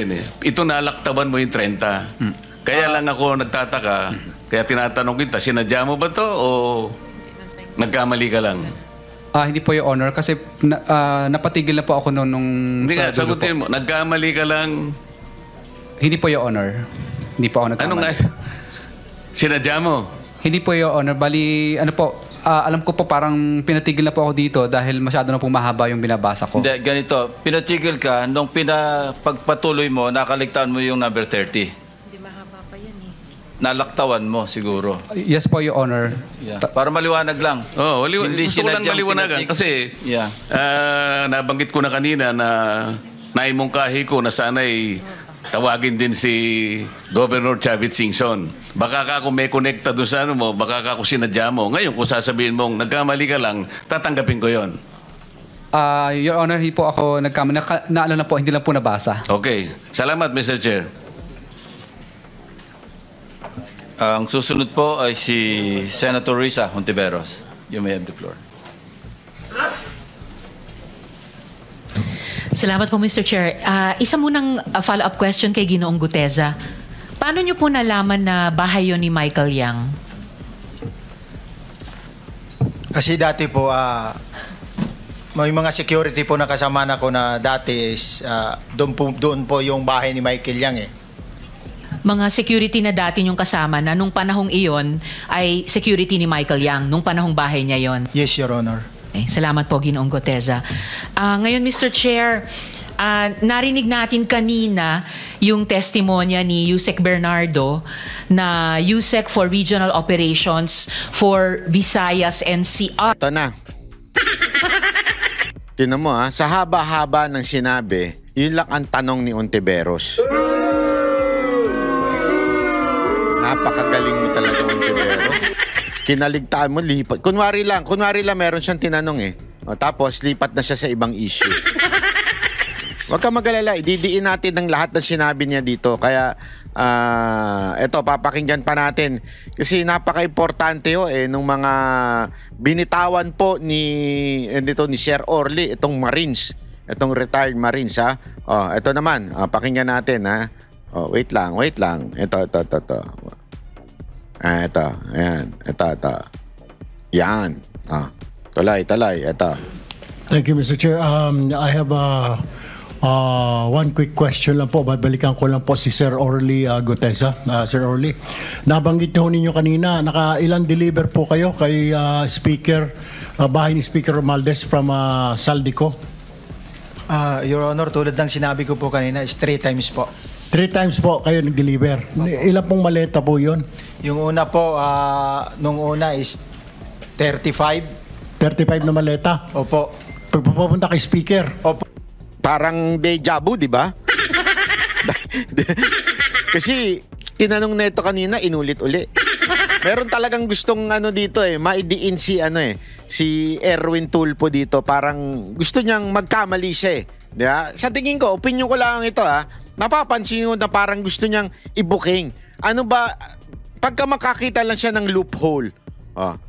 [SPEAKER 3] eh. Ito nalaktaban mo yung 30. Kaya lang ako nagtataka, kaya tinatanong kita, sinadya mo ba to o nagkamali ka lang?
[SPEAKER 8] Hindi po, Your Honor, kasi napatigil na po ako nung
[SPEAKER 3] Hindi nga,
[SPEAKER 8] sa dulo
[SPEAKER 3] sagutin mo, nagkamali ka lang.
[SPEAKER 8] Hindi po, Your Honor. Hindi po ako nagkamali.
[SPEAKER 3] Ano nga? Sinadya mo?
[SPEAKER 8] Hindi po, Your Honor. Bali, alam ko po parang pinatigil na po ako dito dahil masyado na po mahaba yung binabasa ko.
[SPEAKER 5] Hindi, ganito. Pinatigil ka, nung pagpatuloy mo, nakaligtaan mo yung number 30. Hindi mahaba pa yan eh. Nalaktawan mo siguro.
[SPEAKER 8] Yes po, Your Honor.
[SPEAKER 5] Yeah. Para maliwanag lang.
[SPEAKER 3] Oh,
[SPEAKER 5] Hindi
[SPEAKER 3] gusto ko lang
[SPEAKER 5] sinadyang
[SPEAKER 3] maliwanagan kasi
[SPEAKER 5] Yeah.
[SPEAKER 3] nabanggit ko na kanina na naimungkahi ko na sana'y tawagin din si Governor Chavit Singson. Baka ka kung may connecta doon sa ano mo, baka ka kung sinadya mo. Ngayon kung sasabihin mong nagkamali ka lang, tatanggapin ko yon.
[SPEAKER 8] Your Honor, hindi po ako nagkamali. Naalala na po, hindi lang po nabasa.
[SPEAKER 3] Okay. Salamat, Mr. Chair.
[SPEAKER 5] Ang susunod po ay si Senator Risa Hontiveros. You may have the floor.
[SPEAKER 9] Salamat po, Mr. Chair. Isa munang follow-up question kay Ginoong Guteza. Paano niyo po nalaman na bahay yun ni Michael Yang?
[SPEAKER 1] Kasi dati po, may mga security po na kasama na ko na dati is doon po yung bahay ni Michael Yang eh.
[SPEAKER 9] Mga security na dati niyong kasama na nung panahong iyon ay security ni Michael Yang, nung panahong bahay niya yon.
[SPEAKER 1] Yes, Your Honor.
[SPEAKER 9] Salamat po, Ginoong Guteza. Ngayon, Mr. Chair, narinig natin kanina yung testimonya ni Yusek Bernardo na Yusek for Regional Operations for Visayas NCR.
[SPEAKER 4] Ito na. Tinan mo sa haba-haba ng sinabi, yun lang ang tanong ni Hontiveros. Napakagaling mo talaga, Hontiveros. Kinaligtaan mo, lipat. Kunwari lang meron siyang tinanong eh. Tapos lipat na siya sa ibang issue. Huwag ka mag-alala, ididiin natin ang lahat ng sinabi niya dito. Kaya, eto, papakinggan pa natin. Kasi napaka-importante nung mga binitawan po ni Sir Orly, itong Marines, itong retired Marines, ha. Ito naman, pakinggan natin, ha. Wait lang. Ito. Ito, ayan. Ito. Yan. Talay, ito.
[SPEAKER 7] Thank you, Mr. Chair. I have one quick question lang po. Babalikan ko lang po si Sir Orly Guteza. Sir Orly, nabanggit niyo ninyo kanina, ilang deliver po kayo kay Speaker, bahay ni Speaker Romualdez from Saldico?
[SPEAKER 1] Your Honor, tulad ng sinabi ko po kanina is 3 times po.
[SPEAKER 7] 3 times po kayo nag-deliver. Ilan pong maleta po yun?
[SPEAKER 1] Yung una po, nung una is 35.
[SPEAKER 7] 35 na maleta?
[SPEAKER 1] Opo.
[SPEAKER 7] Pagpapunta kay speaker.
[SPEAKER 1] Opo.
[SPEAKER 4] Parang deja vu, di ba? Kasi tinanong na ito kanina, inulit-uli. Meron talagang gustong dito maidiin si Erwin Tulfo dito. Parang gusto niyang magkamali siya eh. Diba? Sa tingin ko, opinion ko lang ito napapansin ko na parang gusto niyang i-booking. Ano ba, pagka makakita lang siya ng loophole.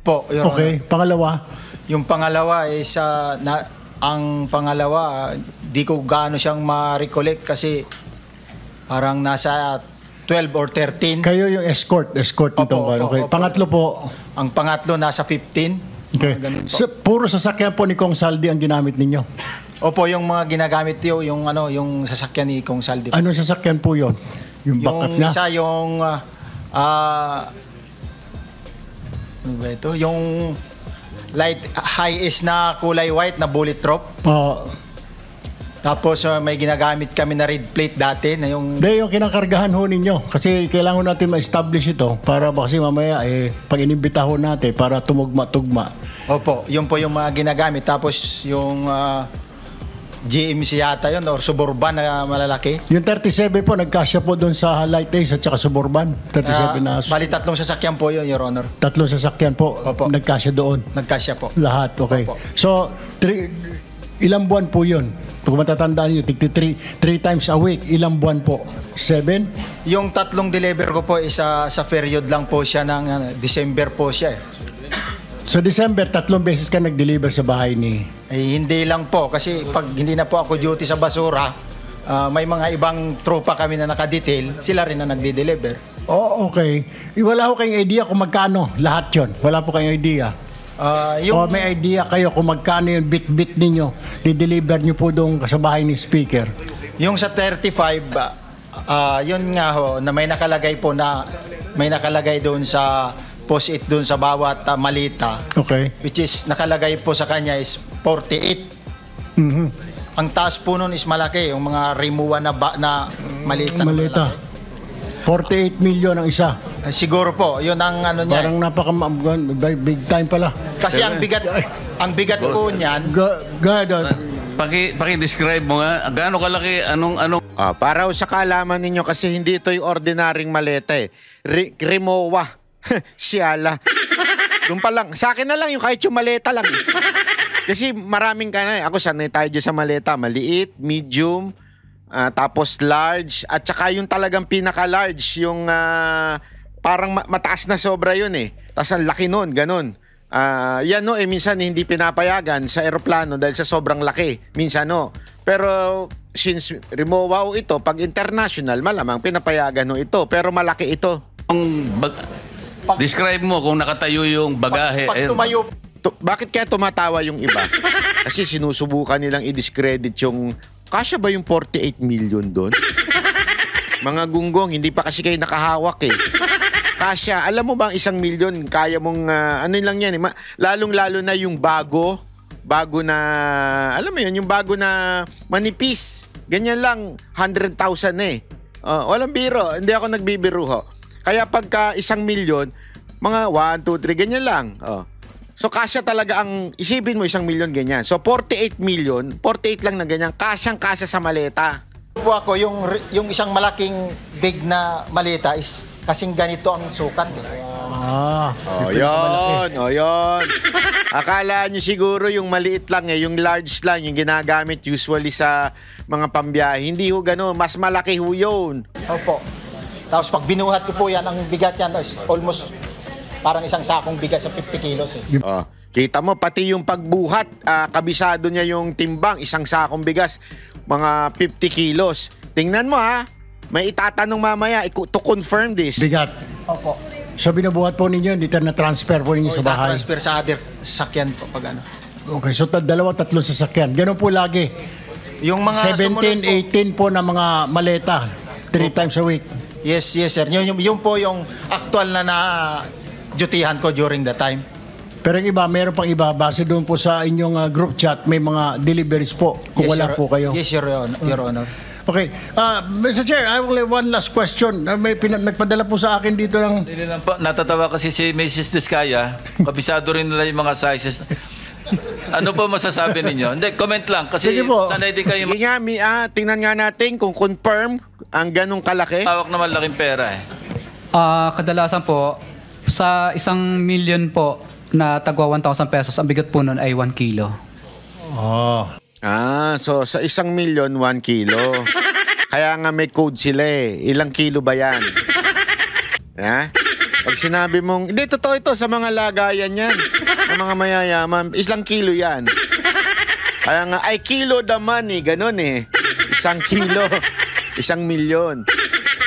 [SPEAKER 1] Po, Your Honor.
[SPEAKER 7] Okay, pangalawa.
[SPEAKER 1] Yung pangalawa is ang pangalawa di ko gaano siyang ma-recollect kasi parang nasa 12 or 13.
[SPEAKER 7] Kayo yung escort nitong
[SPEAKER 1] Opo,
[SPEAKER 7] okay.
[SPEAKER 1] opo.
[SPEAKER 7] Pangatlo po.
[SPEAKER 1] Ang pangatlo nasa 15.
[SPEAKER 7] Okay.
[SPEAKER 1] Ganun po.
[SPEAKER 7] Puro sasakyan po ni Kong Saldi ang ginamit ninyo.
[SPEAKER 1] Opo, yung mga ginagamit yung sasakyan ni Kong Saldi.
[SPEAKER 7] Anong sasakyan po 'yon? Yung backup
[SPEAKER 1] Yung
[SPEAKER 7] niya?
[SPEAKER 1] isa yung ano ba ito? Yung light high is na kulay white na bullet drop. Tapos may ginagamit kami na red plate dati na yung
[SPEAKER 7] Yung kinakargahan ho ninyo. Kasi kailangan natin ma-establish ito para kasi mamaya pag inimbita ho natin para tumugma-tugma.
[SPEAKER 1] Opo, yun po yung mga ginagamit. Tapos yung GMC yata yun or Suburban na malalaki.
[SPEAKER 7] Yung 37 po, nagkasya po doon sa Light Ace at saka Suburban. 37 na.
[SPEAKER 1] Bali, 3 sasakyan po yun, Your Honor.
[SPEAKER 7] 3 sasakyan po,
[SPEAKER 1] Opo.
[SPEAKER 7] nagkasya doon.
[SPEAKER 1] Nagkasya po.
[SPEAKER 7] Lahat, okay.
[SPEAKER 1] Opo.
[SPEAKER 7] So, ilang buwan po yun? Kung matatandaan nyo, 3 times a week, ilang buwan po? 7?
[SPEAKER 1] Yung 3 deliver ko po isa sa period lang po siya ng December po siya
[SPEAKER 7] Sa December, 3 beses ka nag-deliver sa bahay ni...
[SPEAKER 1] hindi lang po kasi pag hindi na po ako duty sa basura, may mga ibang tropa kami na nakadetail, sila rin na nagde-deliver.
[SPEAKER 7] Oh, okay. Wala ko kayong idea kung magkano lahat yon. Wala po kayong idea. O may idea kayo kung magkano yung bit-bit ninyo, di-deliver nyo po doon sa bahay ni speaker.
[SPEAKER 1] Yung sa 35, yun nga ho, na may nakalagay doon sa post-it doon sa bawat malita.
[SPEAKER 7] Okay.
[SPEAKER 1] Which is nakalagay po sa kanya is 48.
[SPEAKER 7] Mhm.
[SPEAKER 1] Ang taas po nun is malaki, yung mga rimuwa na malita.
[SPEAKER 7] Malita. 48 million ang isa.
[SPEAKER 1] Siguro po, yun ang ano niya.
[SPEAKER 7] Parang big time pala.
[SPEAKER 1] Kasi ang bigat po niyan.
[SPEAKER 3] Paki-describe mo nga, gaano kalaki, anong
[SPEAKER 4] Para sa kaalaman ninyo kasi hindi ito yung ordinaryong maleta Rimowa. Siyala. Doon pa lang. Sa akin na lang yung kahit yung maleta lang. Kasi maraming ako sanay tayo dyan sa maleta. Maliit, medium, tapos large, at saka yung talagang pinaka-large, yung parang mataas na sobra yun Tapos ang laki nun, ganun. Yan minsan hindi pinapayagan sa eroplano dahil sa sobrang laki. Minsan Pero since Rimowa ito, pag international, malamang pinapayagan ito. Pero malaki ito.
[SPEAKER 3] describe mo kung nakatayo yung bagahe.
[SPEAKER 1] Pag tumayo,
[SPEAKER 4] Bakit kaya tumatawa yung iba? Kasi sinusubukan nilang i-discredit yung... Kasya ba yung 48 million doon? Mga gunggong, hindi pa kasi kayo nakahawak Kasya, alam mo ba ang 1 million, kaya mong... ano lang yan lalong-lalo na yung bago na... Alam mo yun, yung bago na manipis. Ganyan lang, 100,000 walang biro, hindi ako nagbibiro ho. Kaya pagka 1 million, mga 1, 2, 3, ganyan lang. So, kasya talaga ang, isipin mo 1 million ganyan. So, 48 million, 48 lang na ganyan, kasyang-kasya sa maleta.
[SPEAKER 1] po ako, yung isang malaking big na malita is kasing ganito ang sukat.
[SPEAKER 4] Yun. Akala nyo siguro yung maliit lang yung large lang, yung ginagamit usually sa mga pambiyahe. Hindi ho gano'n, mas malaki ho yun.
[SPEAKER 1] Opo. Tapos pag binuhat ko po yan, ang bigat yan is almost parang isang sakong bigat sa 50 kilos.
[SPEAKER 4] Kita mo, pati yung pagbuhat, kabisado niya yung timbang, isang sakong bigas, mga 50 kilos. Tingnan mo may itatanong mamaya to confirm this.
[SPEAKER 7] Bigat.
[SPEAKER 1] Opo.
[SPEAKER 7] So binubuhat po ninyo, hindi na-transfer po ninyo sa bahay?
[SPEAKER 1] transfer sa other sakyan po pag ano.
[SPEAKER 7] Okay, so 2-3 sasakyan. Ganun po lagi.
[SPEAKER 1] Yung mga
[SPEAKER 7] 17, 18 po na mga maleta. 3 times a week.
[SPEAKER 1] Yes, sir. Yun po yung actual na dutihan ko during the time.
[SPEAKER 7] Pero yung iba, meron pang iba, base doon po sa inyong group chat, may mga deliveries po kung wala po kayo.
[SPEAKER 1] Yes, Your Honor.
[SPEAKER 7] Okay. Mr. Chair, I will have one last question. May nagpadala po sa akin dito ng...
[SPEAKER 5] Hindi lang po, natatawa kasi si Mrs. Diskaya, kabisado rin nila yung mga sizes. Ano po masasabi ninyo? Hindi, comment lang. Kasi
[SPEAKER 7] Sige po.
[SPEAKER 5] sanay din kayo
[SPEAKER 4] Sige nga, tingnan nga natin kung confirm ang ganong kalaki.
[SPEAKER 5] hawak na malaking pera eh.
[SPEAKER 8] Kadalasan po, sa 1 million po na tagwa 1,000 pesos, ang bigat po nun ay 1 kilo.
[SPEAKER 7] Oh.
[SPEAKER 4] So sa 1 million, 1 kilo. Kaya nga may code sila eh. Ilang kilo ba yan? Ha? Pag sinabi mong, hindi, totoo ito sa mga lagayan yan. Sa mga mayayaman, 1 kilo yan. Kaya nga, ay kilo the money, ganun eh. 1 kilo, 1 milyon.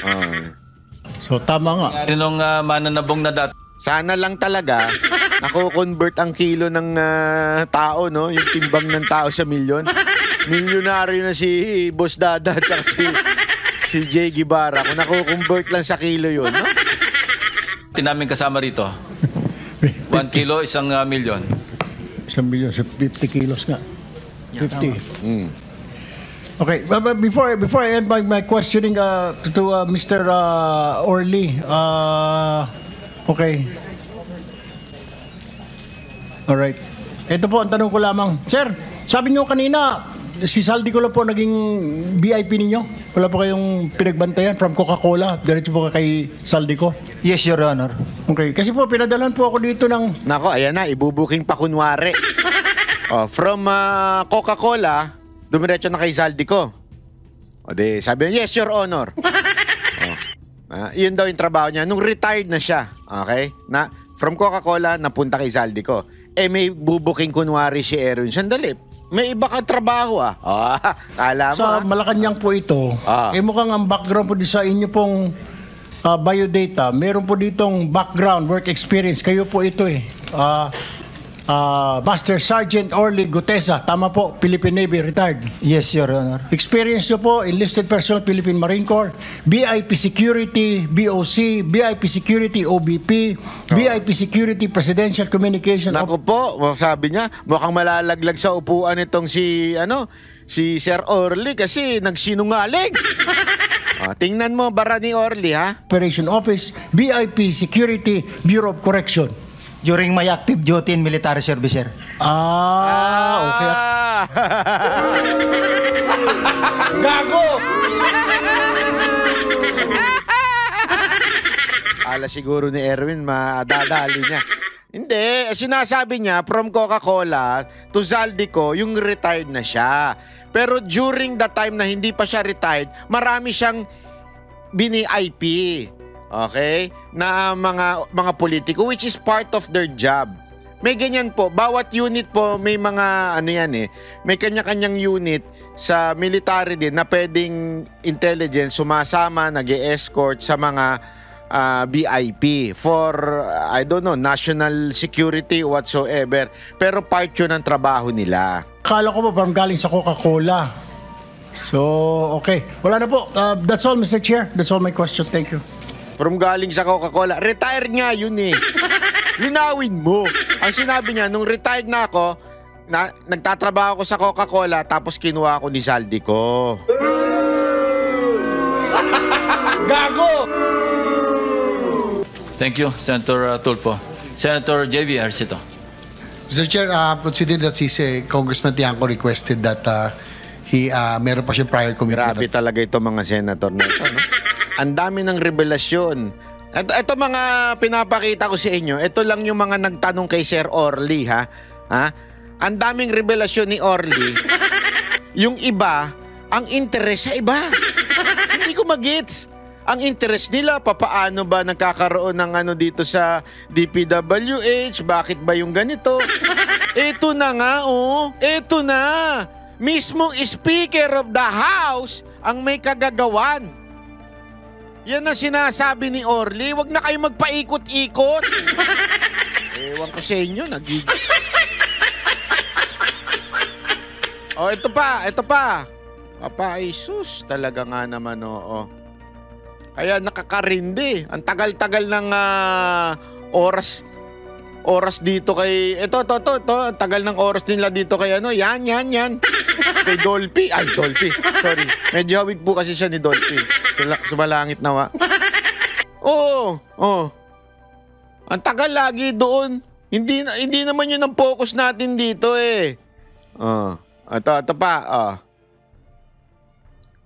[SPEAKER 4] Oh.
[SPEAKER 7] So tama nga.
[SPEAKER 5] Nung mananabong na dati,
[SPEAKER 4] Sana lang talaga, nako-convert ang kilo ng tao, no? Yung timbang ng tao sa milyon. Milyonaryo na si Boss Dada at si Jay Guevara. Kung nako-convert lang sa kilo yun, no?
[SPEAKER 5] namin kasama rito. 1 kilo, 1 milyon.
[SPEAKER 7] 1 million, so 50 kilos nga. 50. Okay, but before I end my questioning to Mr. Orly, okay. All right. Ito po ang tanong ko lamang. Sir, sabi niyo kanina, si Saldi ko lang po naging VIP ninyo. Wala po kayong pinagbantayan from Coca-Cola. Diretso po kay Saldi ko.
[SPEAKER 1] Yes, Your Honor.
[SPEAKER 7] Okay, kasi po pinadalan po ako dito ng
[SPEAKER 4] Nako, ayan na, ibubuking pa kunwari. From Coca-Cola, dumiretso na kay Zaldico. O di, sabi niya, yes, Your Honor. Yun daw yung trabaho niya. Nung retired na siya, okay? From Coca-Cola, napunta kay Zaldico. May bubuking kunwari si Erwin. Sandali, may iba kang trabaho kala mo.
[SPEAKER 7] sa Malacanang po ito. Mukhang ang background po di sa inyo pong biodata. Meron po ditong background, work experience. Kayo po ito eh. Master Sergeant Orly Gutesa. Tama po, Philippine Navy, retired.
[SPEAKER 1] Yes, Your Honor.
[SPEAKER 7] Experience nyo po, enlisted personnel, Philippine Marine Corps, BIP Security, BOC, BIP Security, OBP, BIP Security, Presidential Communication.
[SPEAKER 4] Naku po, sabi niya, mukhang malalaglag sa upuan itong si Sir Orly kasi nagsinungaling. Tingnan mo, bara ni Orly, ha?
[SPEAKER 7] Operation Office, BIP Security, Bureau of Correction.
[SPEAKER 1] During my active duty in military service, sir.
[SPEAKER 7] Okay.
[SPEAKER 4] Gago! Ala siguro ni Erwin, madadali niya. Hindi, sinasabi niya from Coca-Cola to Zaldico, yung retired na siya. Pero during the time na hindi pa siya retired, marami siyang bini-IP. Okay? Na mga politiko, which is part of their job. May ganyan po. Bawat unit po, may mga may kanya-kanyang unit sa military din na pwedeng intelligence sumasama, nag-e-escort sa mga BIP for, I don't know, national security whatsoever. Pero part yun ng trabaho nila.
[SPEAKER 7] Akala ko po parang galing sa Coca-Cola. So, okay. Wala na po. That's all, Mr. Chair. That's all my question. Thank you.
[SPEAKER 4] From galing sa Coca-Cola. Retired nga yun eh. Linawin mo. Ang sinabi niya, nung retired na ako, nagtatrabaho ko sa Coca-Cola tapos kinuha ako ni Zaldico.
[SPEAKER 7] Gago!
[SPEAKER 5] Thank you, Senator Tulfo. Senator J.B. Arcito.
[SPEAKER 10] Mr. Chair, consider that si Congressman Tiangco requested that he meron pa siyang prior commitment.
[SPEAKER 4] Grabe talaga ito mga senator na ito. No? Ang dami ng revelasyon. Ito mga pinapakita ko sa inyo, ito lang yung mga nagtanong kay Sir Orly, ha? Ang daming revelasyon ni Orly. Yung iba, ang interest sa iba. Hindi ko magets. Ang interest nila, papaano ba nagkakaroon ng dito sa DPWH? Bakit ba yung ganito? Ito na nga, Ito na. Mismong Speaker of the House ang may kagagawan. Yan ang sinasabi ni Orly. Huwag na kayo magpaikot-ikot. Ewan ko sa inyo. Ito pa. Papa, Jesus, talaga nga naman, Kaya nakakarindi. Ang tagal-tagal ng oras dito kay... Ito. Ang tagal ng oras nila dito kay Yan. Kay Dolphy. Ay, Dolphy. Sorry. Medyo hawig po kasi siya ni Dolphy. Sumalangit nawa. Oo. Ang tagal lagi doon. Hindi naman yun ang focus natin dito eh. Ito pa.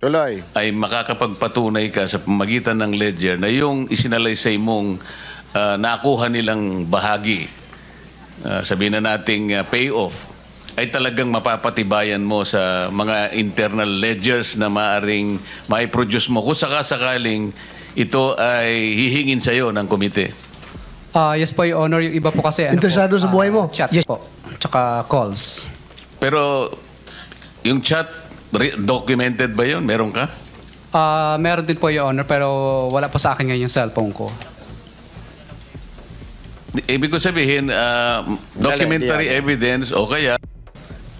[SPEAKER 4] Tuloy.
[SPEAKER 3] Ay makakapagpatunay ka sa pamagitan ng ledger na yung isinalaysay mong nakuha nilang bahagi, sabihin na nating payoff, ay talagang mapapatibayan mo sa mga internal ledgers na maaring mai-produce mo kung sakasakaling ito ay hihingin sa'yo ng komite.
[SPEAKER 8] Yes po, Your Honor. Yung iba po kasi...
[SPEAKER 10] Interesado sa buhay mo?
[SPEAKER 8] Chat po. Tsaka calls.
[SPEAKER 3] Pero yung chat, documented ba yun? Meron ka?
[SPEAKER 8] Meron din po, Your Honor, pero wala po sa akin ngayon yung cellphone ko.
[SPEAKER 3] Ibig ko sabihin, documentary evidence o kaya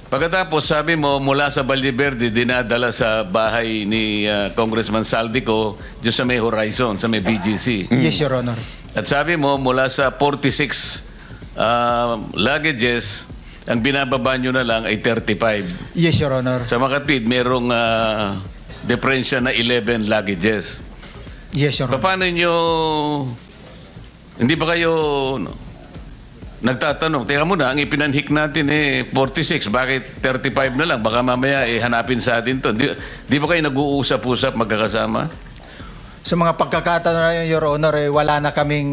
[SPEAKER 3] pagkatapos sabi mo mula sa Valle Verde dinadala sa bahay ni Congressman Saldico dyan sa may Horizon, sa may BGC.
[SPEAKER 1] Yes, Your Honor.
[SPEAKER 3] At sabi mo mula sa 46 luggages, ang binababa nyo na lang ay 35.
[SPEAKER 1] Yes, Your Honor.
[SPEAKER 3] Sa Makatwid, merong diferensya na 11 luggages.
[SPEAKER 1] Yes, Your Honor.
[SPEAKER 3] Paano nyo... Hindi ba kayo nagtatanong? Teka muna, ang ipinanhik natin 46. Bakit 35 na lang? Baka mamaya hanapin sa atin to. Di ba kayo nag-uusap-usap magkakasama?
[SPEAKER 1] Sa mga pagkakataon na yun, Your Honor, wala na kaming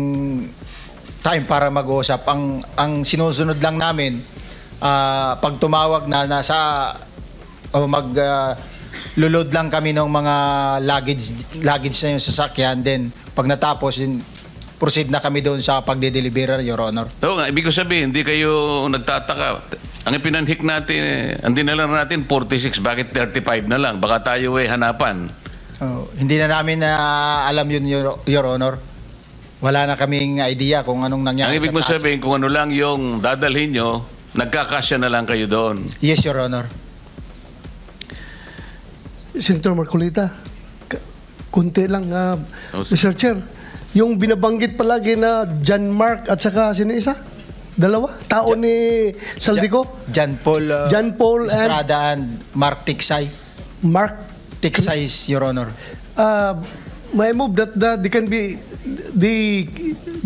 [SPEAKER 1] time para mag-uusap. Ang sinusunod lang namin, pag tumawag na nasa lulod lang kami ng mga luggage na yung sasakyan, then pag natapos, proceed na kami doon sa pagde-deliver, Your Honor.
[SPEAKER 3] Oo nga, ibig ko sabihin, hindi kayo nagtataka. Ang ipinanhik natin, ang dinala natin 46, bakit 35 na lang? Baka tayo hanapan.
[SPEAKER 1] Hindi na namin alam yun, Your Honor. Wala na kaming idea kung anong nangyari.
[SPEAKER 3] Ang ibig mo sabihin, kung ano lang yung dadalhin nyo, nagkakasya na lang kayo doon.
[SPEAKER 1] Yes, Your Honor.
[SPEAKER 10] Senator Marcolita, kunti lang, Mr. Chair. Yung binabanggit palagi na John Mark at saka sino isa? Dalawa? Tao ni Saldico?
[SPEAKER 1] John Paul Estrada and Mark Tiksay.
[SPEAKER 10] Mark
[SPEAKER 1] Tiksay, Your Honor.
[SPEAKER 10] May move that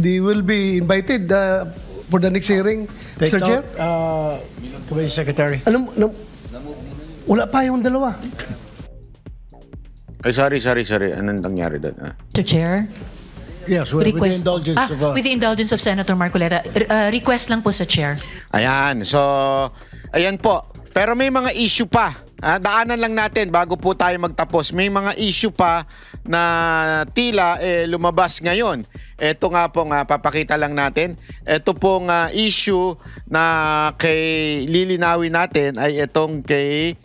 [SPEAKER 10] they will be invited for the next hearing, Mr. Chair?
[SPEAKER 7] Committee Secretary.
[SPEAKER 10] Wala pa yung dalawa.
[SPEAKER 4] Ay, sorry. Anong nangyari doon?
[SPEAKER 9] Mr. Chair?
[SPEAKER 7] Yes, with the indulgence of...
[SPEAKER 9] with the indulgence of Senator Marcoleta, request lang po sa Chair.
[SPEAKER 4] Ayan. So, ayan po. Pero may mga issue pa. Daanan lang natin bago po tayo magtapos. May mga issue pa na tila lumabas ngayon. Ito nga po papakita lang natin. Ito pong issue na lilinawin natin ay itong kay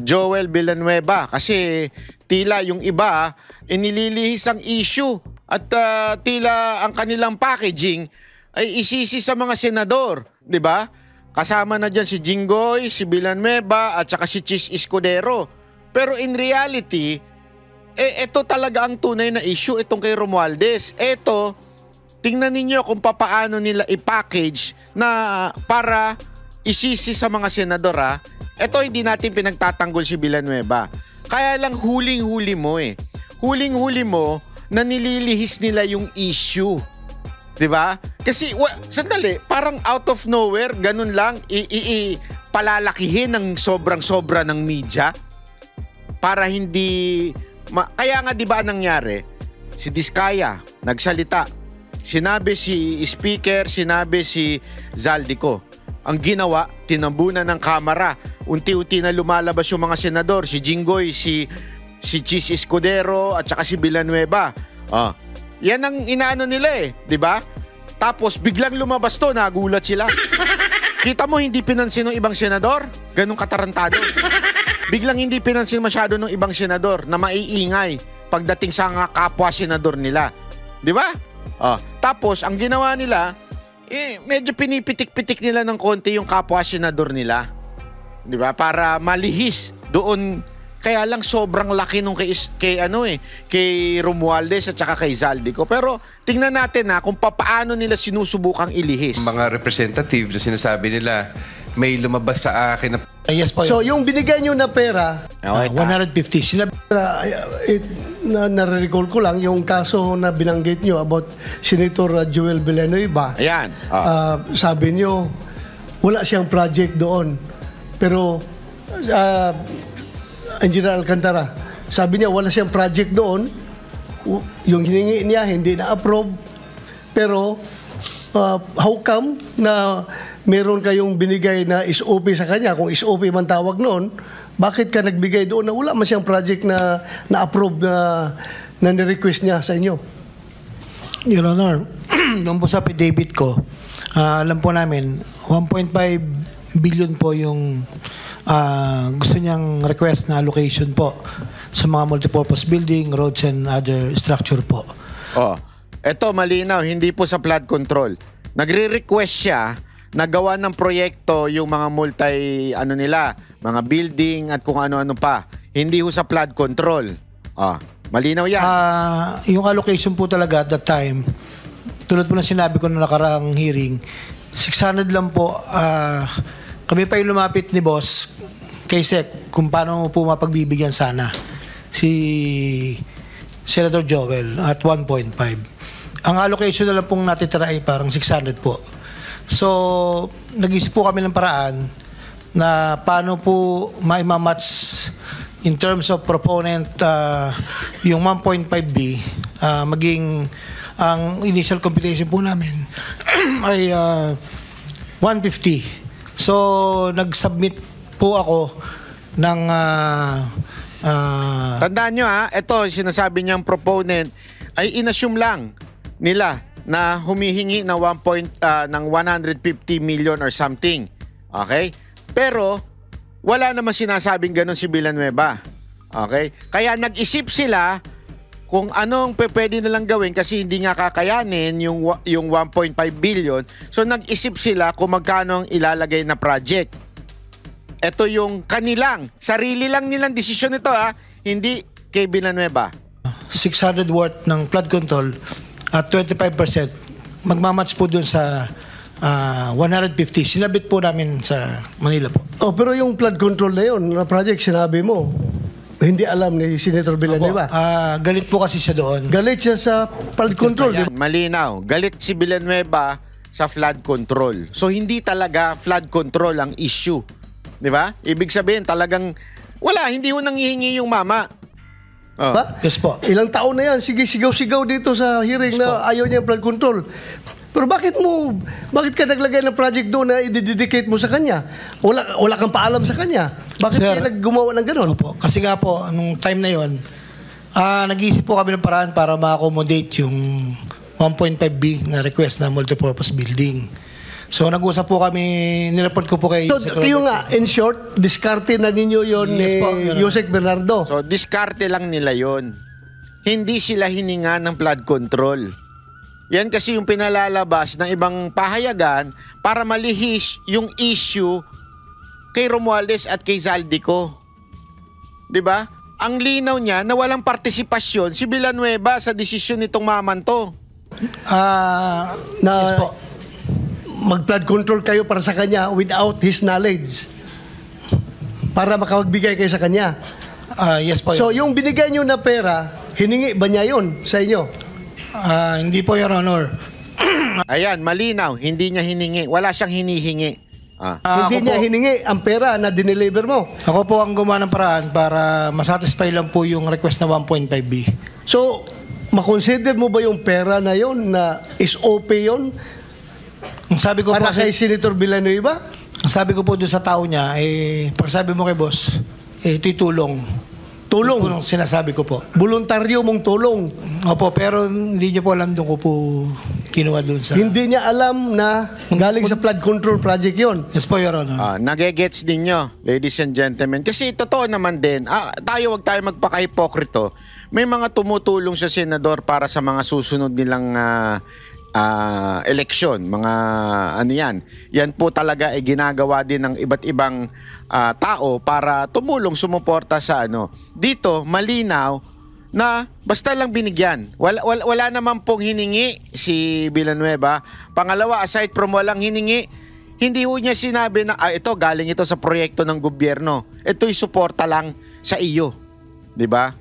[SPEAKER 4] Joel Villanueva. Kasi tila yung iba inililihis ang issue at tila ang kanilang packaging ay isisi sa mga senador, 'di ba? Kasama na diyan si Jinggoy, si Villanueva at saka si Chis Escudero. Pero in reality, ito talaga ang tunay na issue itong kay Romualdez. Ito, tingnan ninyo kung paano nila i-package na para isisi sa mga senador Ito hindi natin pinagtatanggol si Villanueva. Kaya lang huling-huli mo Huling-huli mo na nililihis nila yung issue. 'Di ba? Kasi sandali, parang out of nowhere, ganun lang palalakihin ng sobrang-sobra ng media para hindi kaya nga 'di ba nangyari? Si Diskaya nagsalita. Sinabi si Speaker, sinabi si Zaldico. Ang ginawa, tinambunan ng kamera. Unti-unti na lumalabas yung mga senador, si Jinggoy, si Chis Escudero at saka si Villanueva. Yan ang inaano nila 'di ba? Tapos biglang lumabas to, nagulat sila. Kita mo hindi pinansin ng ibang senador? Ganun katarantado. Biglang hindi pinansin masyado ng ibang senador na maiingay pagdating sa mga kapwa senador nila. 'Di ba? Tapos ang ginawa nila, medyo pinipitik-pitik nila ng konti yung kapwa senador nila. 'Di ba? Para malihis doon. Kaya lang sobrang laki nung kay Romualdez at saka kay Zaldico. Pero tingnan natin kung paano nila sinusubukang ilihis.
[SPEAKER 11] Mga representative na sinasabi nila, may lumabas sa akin na...
[SPEAKER 10] Yes po. So yung binigay nyo na pera,
[SPEAKER 7] 150. Sinabi
[SPEAKER 10] nare-recall ko lang yung kaso na binanggit nyo about Senator Joel Villanueva.
[SPEAKER 4] Ayan.
[SPEAKER 10] Sabi nyo, wala siyang project doon. Pero, Engineer Alcantara, sabi niya wala siyang project doon. Yung hiningi niya, hindi na-approve. Pero, how come na meron kayong binigay na SOP sa kanya? Kung SOP man tawag noon, bakit ka nagbigay doon na wala man siyang project na na-approve na ni-request niya sa inyo?
[SPEAKER 12] Your Honor, nung po sa affidavit ko, alam po namin, 1.5 billion po yung gusto niyang request na allocation po sa mga multipurpose building, roads, and other structure po.
[SPEAKER 4] Eto malinaw, hindi po sa flood control. Nagre-request siya na gawa ng proyekto yung mga mga building at kung ano-ano pa. Hindi ho sa flood control. Malinaw yan.
[SPEAKER 12] Yung allocation po talaga at that time, tulad po na sinabi ko na nakaraang hearing, 600 lang po. Kami pa yung lumapit ni boss kay Sec kung paano po mapagbibigyan sana si Senator Joel at 1.5. Ang allocation na lang pong natitira ay parang 600 po. So, nag-isip po kami ng paraan na paano po maimamatch in terms of proponent yung 1.5B maging ang initial computation po namin ay 150. So, nag-submit po ako ng
[SPEAKER 4] tandaan nyo ito sinasabi niyang proponent ay inassume lang nila na humihingi ng 150 million or something. Okay? Pero wala naman sinasabing ganun si Villanueva. Okay? Kaya nag-isip sila kung anong pwede nilang gawin kasi hindi nga kakayanin yung 1.5 billion. So nag-isip sila kung magkano ang ilalagay na project. Ito yung kanilang, sarili lang nilang desisyon ito hindi kay Villanueva.
[SPEAKER 12] 600 worth ng flood control at 25% magmamatch po dun sa 150. Sinabit po namin sa Manila po.
[SPEAKER 10] Pero yung flood control na yun, na project sinabi mo, hindi alam ni Senator Villanueva.
[SPEAKER 12] Galit po kasi siya doon.
[SPEAKER 10] Galit siya sa flood control.
[SPEAKER 4] Ayan, malinaw. Galit si Villanueva sa flood control. So hindi talaga flood control ang issue. Di ba? Ibig sabihin talagang hindi ho nanghihingi yung mama.
[SPEAKER 12] Yes po.
[SPEAKER 10] Ilang taon na yan, sige sigaw-sigaw dito sa hearing na ayaw niya flood control. Pero bakit ka naglagay ng project doon na i-dedicate mo sa kanya? Wala kang paalam sa kanya. Bakit kayo gumawa ng gano'n?
[SPEAKER 12] Opo. Kasi nga po, nung time na yon, nag-iisip po kami ng paraan para ma-accommodate yung 1.5B na request na multipurpose building. So nag-usap po kami, nireport ko po kay
[SPEAKER 10] kayo nga, in short, diskarte na ninyo yon ni Yusek Bernardo.
[SPEAKER 4] So diskarte lang nila yon. Hindi sila hininga ng flood control. Yan kasi yung pinalalabas ng ibang pahayagan para malihis yung issue kay Romualdez at kay Zaldico. 'Di ba? Ang linaw niya na walang partisipasyon si Villanueva sa desisyon nitong mamanto.
[SPEAKER 10] Yes po. Mag-flood control kayo para sa kanya without his knowledge. Para makapagbigay kayo sa kanya.
[SPEAKER 12] Yes po.
[SPEAKER 10] So yung binigay nyo na pera, hiningi ba niya yun sa inyo?
[SPEAKER 12] Hindi po, Your Honor.
[SPEAKER 4] Ayan, malinaw. Hindi niya hiningi. Wala siyang hinihingi.
[SPEAKER 10] Hindi niya hiningi ang pera na dineliver mo.
[SPEAKER 12] Ako po ang gumawa ng paraan para masatisfy lang po yung request na 1.5B.
[SPEAKER 10] So, makonsider mo ba yung pera na yon na SOP yon?
[SPEAKER 12] Sabi ko
[SPEAKER 10] para
[SPEAKER 12] po,
[SPEAKER 10] kay Senator Villanueva?
[SPEAKER 12] Sabi ko po doon sa tao niya, pag sabi mo kay boss, ito'y tulong.
[SPEAKER 10] Tulong?
[SPEAKER 12] Sinasabi ko po.
[SPEAKER 10] Voluntaryo mong tulong?
[SPEAKER 12] Opo, pero hindi niyo po alam doon ko po kinuha doon sa...
[SPEAKER 10] Hindi niya alam na galing sa flood control project yon.
[SPEAKER 12] Yes po, Your Honor.
[SPEAKER 4] Nagegets din nyo, ladies and gentlemen. Kasi totoo naman din, wag tayo magpaka-hipokrito. May mga tumutulong sa senador para sa mga susunod nilang eleksyon, mga yan po talaga ay ginagawa din ng iba't ibang tao para tumulong sumuporta sa dito malinaw na basta lang binigyan, wala naman pong hiningi si Villanueva. Pangalawa, aside from walang hiningi, hindi ho niya sinabi na ito galing ito sa proyekto ng gobyerno, ito'y suporta lang sa iyo, di ba?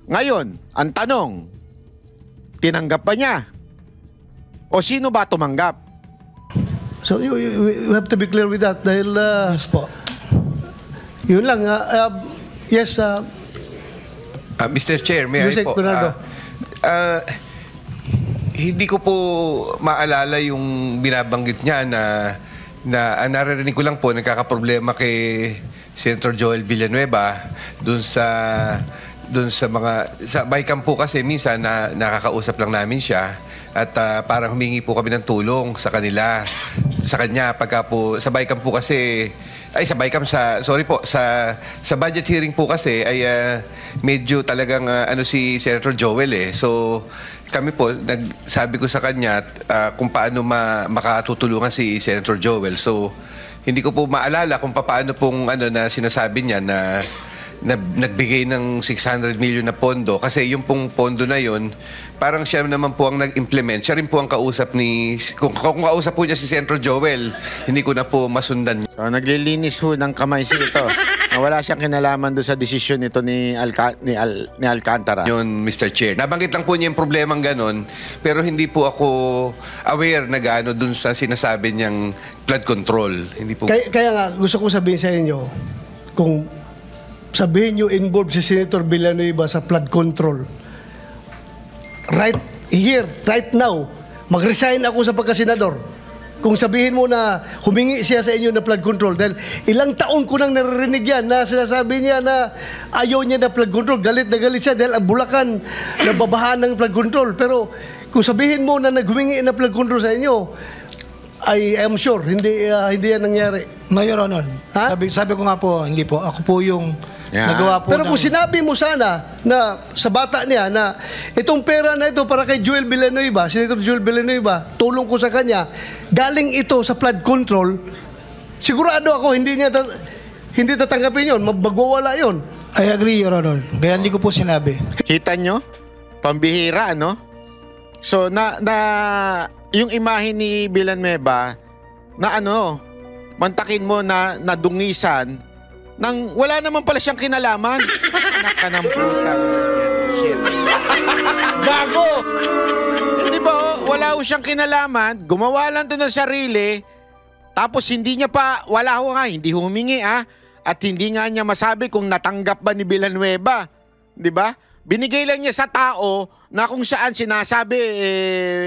[SPEAKER 4] Ngayon, ang tanong, tinanggap ba niya? O sino ba tumanggap?
[SPEAKER 10] So you have to be clear with that dahil
[SPEAKER 12] Yes po.
[SPEAKER 10] yun lang. Yes,
[SPEAKER 11] Mr. Chair, may I
[SPEAKER 10] Yusek
[SPEAKER 11] po?
[SPEAKER 10] Bernardo.
[SPEAKER 11] Hindi ko po maalala yung binabanggit niya na naririnig ko lang po nagkakaproblema kay Senator Joel Villanueva dun sa Bicam po kasi minsan nakakausap lang namin siya at parang humingi po kami ng tulong sa kanya pagka po sa Bicam po kasi sa budget hearing po kasi ay medyo talagang si Senator Joel so kami po sabi ko sa kanya kung paano makatutulungan si Senator Joel. So hindi ko po maalala kung paano pong na sinasabi niya na nagbigay ng 600 million na pondo kasi yung pong pondo na yon parang siya naman po ang nag-implement. Siya rin po ang kausap kung kausap po niya si Senator Joel, hindi ko na po masundan.
[SPEAKER 4] So naglilinis ho ng kamay siya ito. Wala siyang kinalaman doon sa desisyon nito ni Alcantara.
[SPEAKER 11] Yun, Mr. Chair. Nabanggit lang po niya yung problemang ganon, pero hindi po ako aware na gaano doon sa sinasabi niyang flood control. Hindi po.
[SPEAKER 10] Kaya nga, gusto ko sabihin sa inyo, kung sabihin nyo involved si Senator Villanueva sa flood control, right here, right now, mag-resign ako sa pagkasenador. Kung sabihin mo na humingi siya sa inyo na flood control, dahil ilang taon ko nang naririnig yan na sinasabi niya na ayaw niya na flood control, galit na galit siya dahil ang Bulacan nababahan ng flood control. Pero kung sabihin mo na naghumingi na flood control sa inyo, I am sure hindi yan nangyari.
[SPEAKER 12] No, Your Honor.
[SPEAKER 10] Ha?
[SPEAKER 12] Sabi ko nga po, hindi po. Ako po yung nagawa po.
[SPEAKER 10] Pero kung sinabi mo sana na sa bata niya na itong pera na ito para kay Joel Villanueva, Senator Joel Villanueva, tulong ko sa kanya, galing ito sa flood control, sigurado ako hindi tatanggapin yun, magwawala yun.
[SPEAKER 12] I agree, Your Honor. Kaya hindi ko po sinabi.
[SPEAKER 4] Kita nyo? Pambihira, no? So, yung imahe ni Villanueva na mantakin mo na nadungisan nang wala naman pala siyang kinalaman. Anak ka ng putang. Shit. Gago! Hindi ba, wala ho siyang kinalaman, gumawa lang to ng sarili, tapos hindi humingi at hindi nga niya masabi kung natanggap ba ni Villanueva. Di ba? Binigay lang niya sa tao na kung saan sinasabi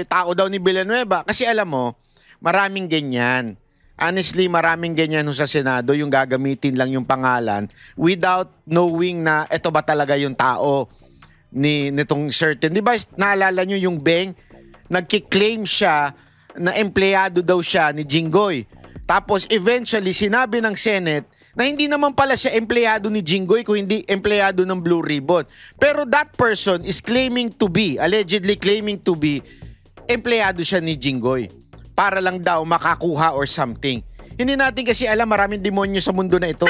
[SPEAKER 4] tao daw ni Villanueva. Kasi alam mo, maraming ganyan. Honestly, maraming ganyan sa Senado, yung gagamitin lang yung pangalan without knowing na ito ba talaga yung tao nitong certain. Di ba naalala nyo yung Beng? Nagkiklaim siya na empleyado daw siya ni Jinggoy. Tapos eventually sinabi ng Senate na hindi naman pala siya empleyado ni Jinggoy kung hindi empleyado ng Blue Ribbon. Pero that person is allegedly claiming to be empleyado siya ni Jinggoy para lang daw makakuha or something. Hindi natin kasi alam, maraming demonyo sa mundo na ito.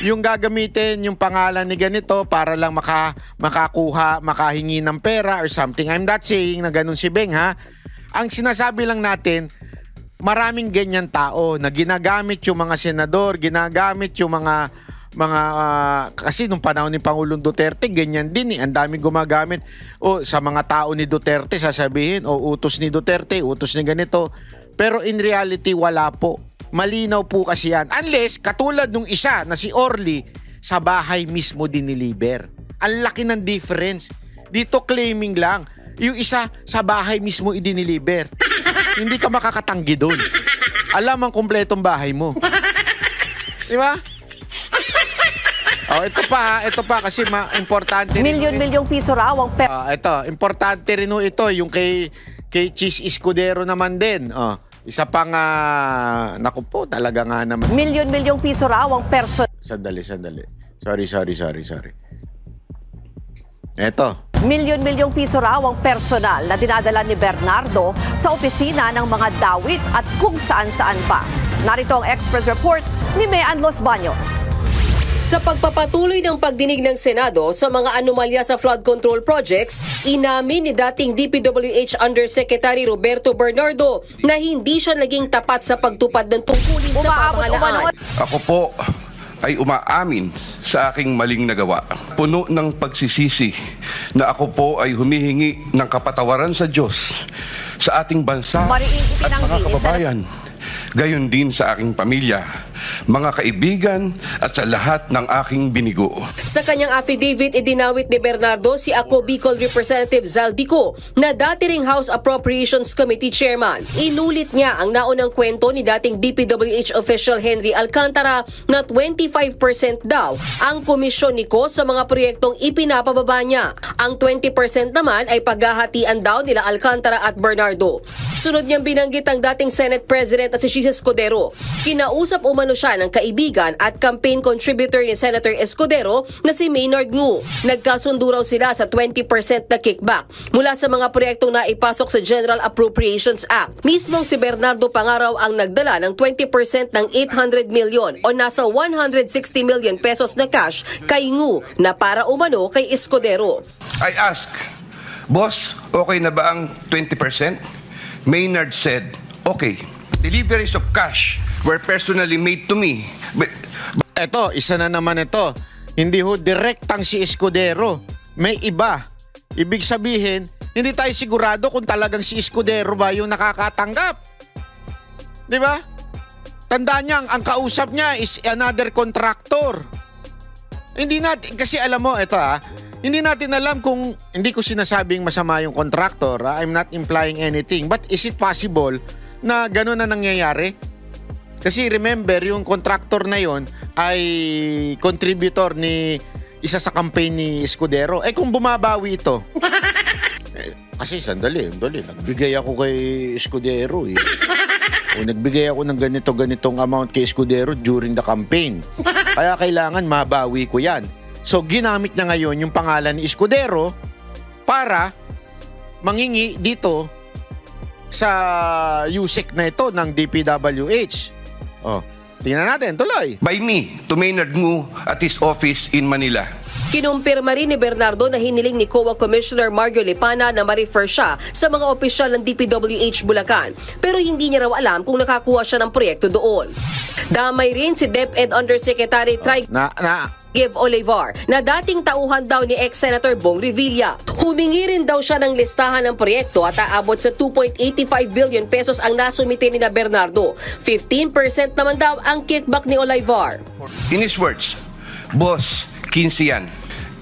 [SPEAKER 4] Yung gagamitin yung pangalan ni ganito para lang makakuha, makahingi ng pera or something. I'm not saying na ganun si Beng, ha? Ang sinasabi lang natin, maraming ganyan tao na ginagamit yung mga senador, ginagamit yung mga kasi nung panahon ni Pangulong Duterte, ganyan din ang daming gumagamit. Sa mga tao ni Duterte, sasabihin, utos ni Duterte, utos ni ganito. Pero in reality, wala po. Malinaw po kasi yan. Unless, katulad nung isa na si Orly, sa bahay mismo diniliber. Ang laki ng difference. Dito claiming lang. Yung isa, sa bahay mismo idiniliber. Hindi ka makakatanggi doon. Alam ang kumpletong bahay mo. Di ba? Ito pa kasi importante rin.
[SPEAKER 13] Milyon-milyong piso raw ang
[SPEAKER 4] importante rin ito yung kay Cheese Escudero naman din. Isa pang naku po, talaga nga naman.
[SPEAKER 13] Milyon-milyong piso raw ang
[SPEAKER 4] Sandali. Sorry. Eto.
[SPEAKER 13] Milyon-milyong piso raw ang personal na dinadala ni Bernardo sa opisina ng mga dawit at kung saan-saan pa. Narito ang Express Report ni Mean Los Baños.
[SPEAKER 14] Sa pagpapatuloy ng pagdinig ng Senado sa mga anomalya sa flood control projects, inamin ni dating DPWH Undersecretary Roberto Bernardo na hindi siya naging tapat sa pagtupad ng tungkulin sa pamahalaan.
[SPEAKER 11] Ako po
[SPEAKER 15] ay umaamin sa aking maling nagawa. Puno ng pagsisisi na ako po ay humihingi ng kapatawaran sa Diyos, sa ating bansa at mga kababayan. Gayon din sa aking pamilya, mga kaibigan at sa lahat ng aking binigo.
[SPEAKER 14] Sa kanyang affidavit, idinawit ni Bernardo si Ako Bicol Representative Zaldico na dati ring House Appropriations Committee Chairman. Inulit niya ang naunang kwento ni dating DPWH official Henry Alcantara na 25% daw ang komisyon ni Ko sa mga proyektong ipinapababa niya. Ang 20% naman ay paghahatian daw nila Alcantara at Bernardo. Sunod niyang binanggit ang dating Senate President na si Chis Escudero. Kinausap umano siya ng kaibigan at campaign contributor ni Senator Escudero na si Maynard Ngu. Nagkasundo raw sila sa 20% na kickback mula sa mga proyektong naipasok sa General Appropriations Act. Mismong si Bernardo Pangaraw ang nagdala ng 20% ng 800 million o nasa 160 million pesos na cash kay Ngu na para umano kay Escudero.
[SPEAKER 15] I ask, Boss, okay na ba ang 20%? Maynard said, okay. Deliveries of cash were personally made to me.
[SPEAKER 4] Eto, isa na naman ito. Hindi ho direktang si Escudero. May iba. Ibig sabihin, hindi tayo sigurado kung talagang si Escudero ba yung nakakatanggap. Di ba? Tandaan niya, ang kausap niya is another contractor. Hindi natin, kasi alam mo, ito hindi natin alam kung, hindi ko sinasabing masama yung contractor. I'm not implying anything. But is it possible na gano'n na nangyayari? Kasi remember, yung contractor na yon ay contributor ni isa sa campaign ni Escudero. Kung bumabawi ito, kasi sandali, nagbigay ako kay Escudero o nagbigay ako ng ganitong amount kay Escudero during the campaign. Kaya kailangan mabawi ko yan. So ginamit niya ngayon yung pangalan ni Escudero para manghingi dito sa USEC na ito ng DPWH. Tingnan natin, tuloy.
[SPEAKER 15] By me, to Maynard Ngu at his office in Manila.
[SPEAKER 14] Kinumpirma rin ni Bernardo na hiniling ni COA Commissioner Mario Lipana na ma-refer siya sa mga opisyal ng DPWH Bulacan. Pero hindi niya raw alam kung nakakuha siya ng proyekto doon. Damay rin si DepEd Undersecretary Give Olivar na dating tauhan daw ni ex-Senator Bong Revilla. Humingi rin daw siya ng listahan ng proyekto at aabot sa 2.85 billion pesos ang nasumite ni na Bernardo. 15% naman daw ang kickback ni Olivar.
[SPEAKER 15] In his words, Boss, 15 yan.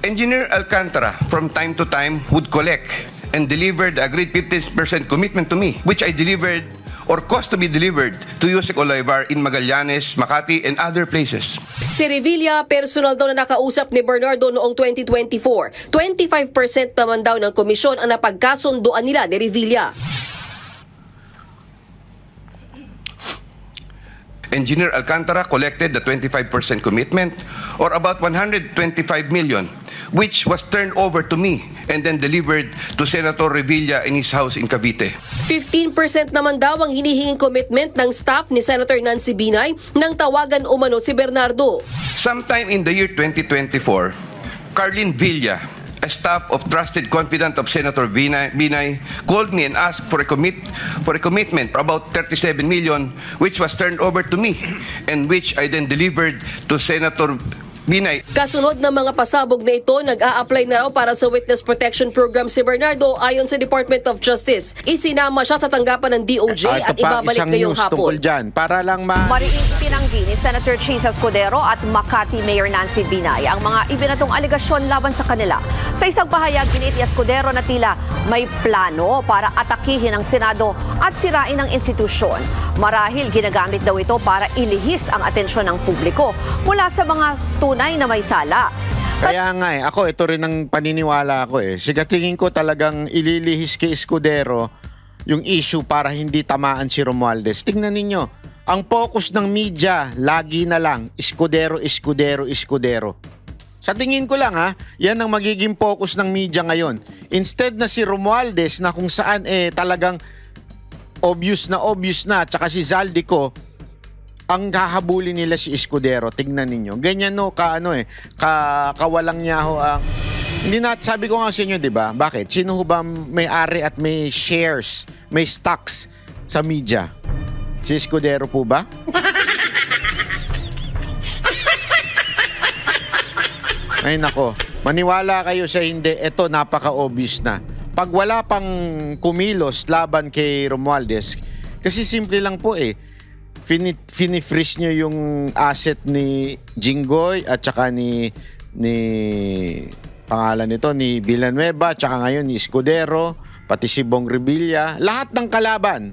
[SPEAKER 15] Engineer Alcantara from time to time would collect and deliver the agreed 15% commitment to me, which I delivered or cost to be delivered to Yusek Olivar in Magallanes, Makati, and other places.
[SPEAKER 14] Si Revilla, personal daw na nakausap ni Bernardo noong 2024. 25% naman daw ng komisyon ang napagkasunduan nila ni Revilla.
[SPEAKER 15] Engineer Alcantara collected the 25% commitment or about 125 million, which was turned over to me and then delivered to Senator Revilla in his house in Cavite.
[SPEAKER 14] 15% naman daw ang hinihinging commitment ng staff ni Senator Nancy Binay nang tawagan umano si Bernardo.
[SPEAKER 15] Sometime in the year 2024, Carlin Villa, a staff of trusted confidant of Senator Binay, called me and asked for a commitment for about 37 million, which was turned over to me and which I then delivered to Senator Binay.
[SPEAKER 14] Kasunod ng mga pasabog na ito, nag-a-apply na raw para sa Witness Protection Program si Bernardo ayon sa Department of Justice. Isinama siya sa tanggapan ng DOJ at ibabalik ngayong hapon.
[SPEAKER 4] Para lang
[SPEAKER 13] Mariing tinanggi ni Senator Chis Escudero at Makati Mayor Nancy Binay ang mga ibinatong aligasyon laban sa kanila. Sa isang pahayag, ginit ni Escudero na tila may plano para atakihin ang Senado at sirain ang institusyon. Marahil ginagamit daw ito para ilihis ang atensyon ng publiko mula sa mga tunay na may sala.
[SPEAKER 4] Kaya nga ako ito rin ang paniniwala ko Sigatingin ko talagang ililihis kay Escudero yung issue para hindi tamaan si Romualdez. Tingnan ninyo, ang focus ng media lagi na lang Escudero, Escudero, Escudero. Sa tingin ko lang yan ang magiging focus ng media ngayon. Instead na si Romualdez na kung saan talagang obvious na tsaka si Zaldico, ang hahabulin nila si Escudero. Tignan ninyo. Ganyan kawalang niya ang hindi sabi ko nga sa inyo, 'di ba? Bakit? Sino ho ba may-ari at may shares, may stocks sa media? Si Escudero po ba? Ay nako, maniwala kayo sa hindi, ito napaka-obvious na. Pag wala pang kumilos laban kay Romualdez, kasi simple lang po finifreeze nyo yung asset ni Jinggoy at saka ni pangalan nito, ni Villanueva, at saka ngayon ni Escudero, pati si Bong Revilla, lahat ng kalaban,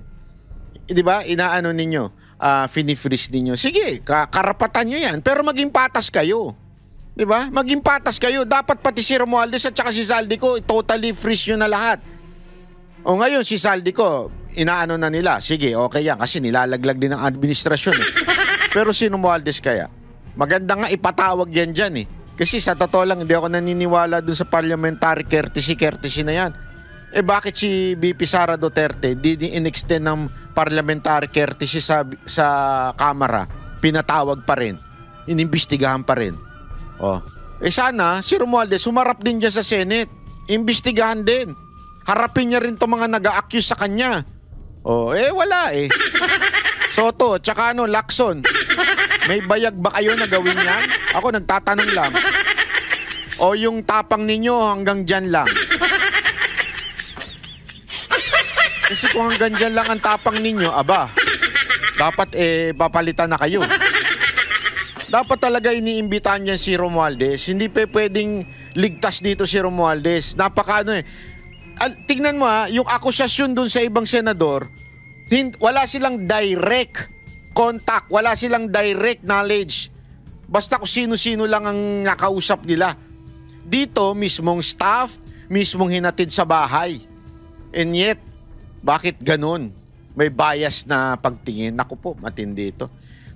[SPEAKER 4] di ba, inaano ninyo, finifreeze ninyo. Sige, karapatan nyo yan, pero maging patas kayo. Di ba? Maging patas kayo. Dapat pati si Romualdez at saka si Zaldico, totally freeze nyo na lahat. O ngayon, si Zaldico, inaano na nila. Sige, okay yan, kasi nilalaglag din ng administrasyon Pero si Romualdez kaya? Maganda nga ipatawag yan dyan Kasi sa totoo lang, hindi ako naniniwala dun sa parliamentary courtesy na yan. Bakit si BP Sara Duterte di in-extend ng parliamentary courtesy sa Kamara? Pinatawag pa rin. Inimbestigahan pa rin. Sana si Romualdez humarap din dyan sa Senate. Imbestigahan din. Harapin niya rin itong mga nag-a-accuse sa kanya. Wala Soto, tsaka Lacson. May bayag ba kayo na gawin yan? Ako nagtatanong lang. O yung tapang ninyo hanggang dyan lang? Kasi kung hanggang dyan lang ang tapang ninyo, dapat papalitan na kayo. Dapat talaga iniimbitahan niya si Romualdez. Hindi pwedeng ligtas dito si Romualdez. Tingnan mo yung akusasyon dun sa ibang senador, wala silang direct contact, wala silang direct knowledge. Basta kung sino-sino lang ang nakausap nila. Dito, mismong staff, mismong hinatid sa bahay. And yet, bakit ganun? May bias na pagtingin. Naku po, matindi ito.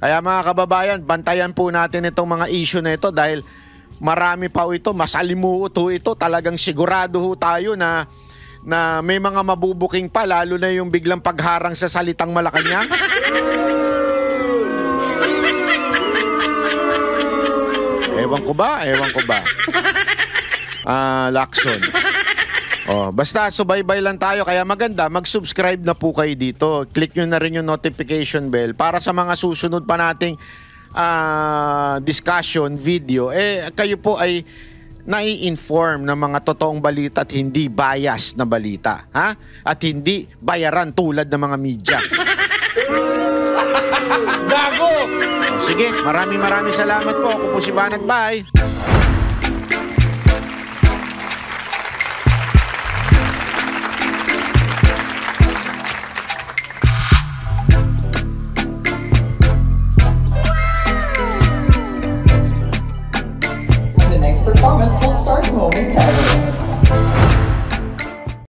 [SPEAKER 4] Kaya mga kababayan, bantayan po natin itong mga issue na ito dahil marami pa ito, masalimuot ito. Talagang sigurado tayo na may mga mabubuking pa, lalo na yung biglang pagharang sa salitang Malacanang. Ewan ko ba? Lacson. Basta subaybay lang tayo, kaya maganda mag-subscribe na po kayo dito. Click nyo na rin yung notification bell para sa mga susunod pa nating discussion video, kayo po ay nai-inform ng mga totoong balita at hindi bias na balita, at hindi bayaran tulad ng mga media. Gago! Sige, maraming salamat po. Ako po si Banat. Bye!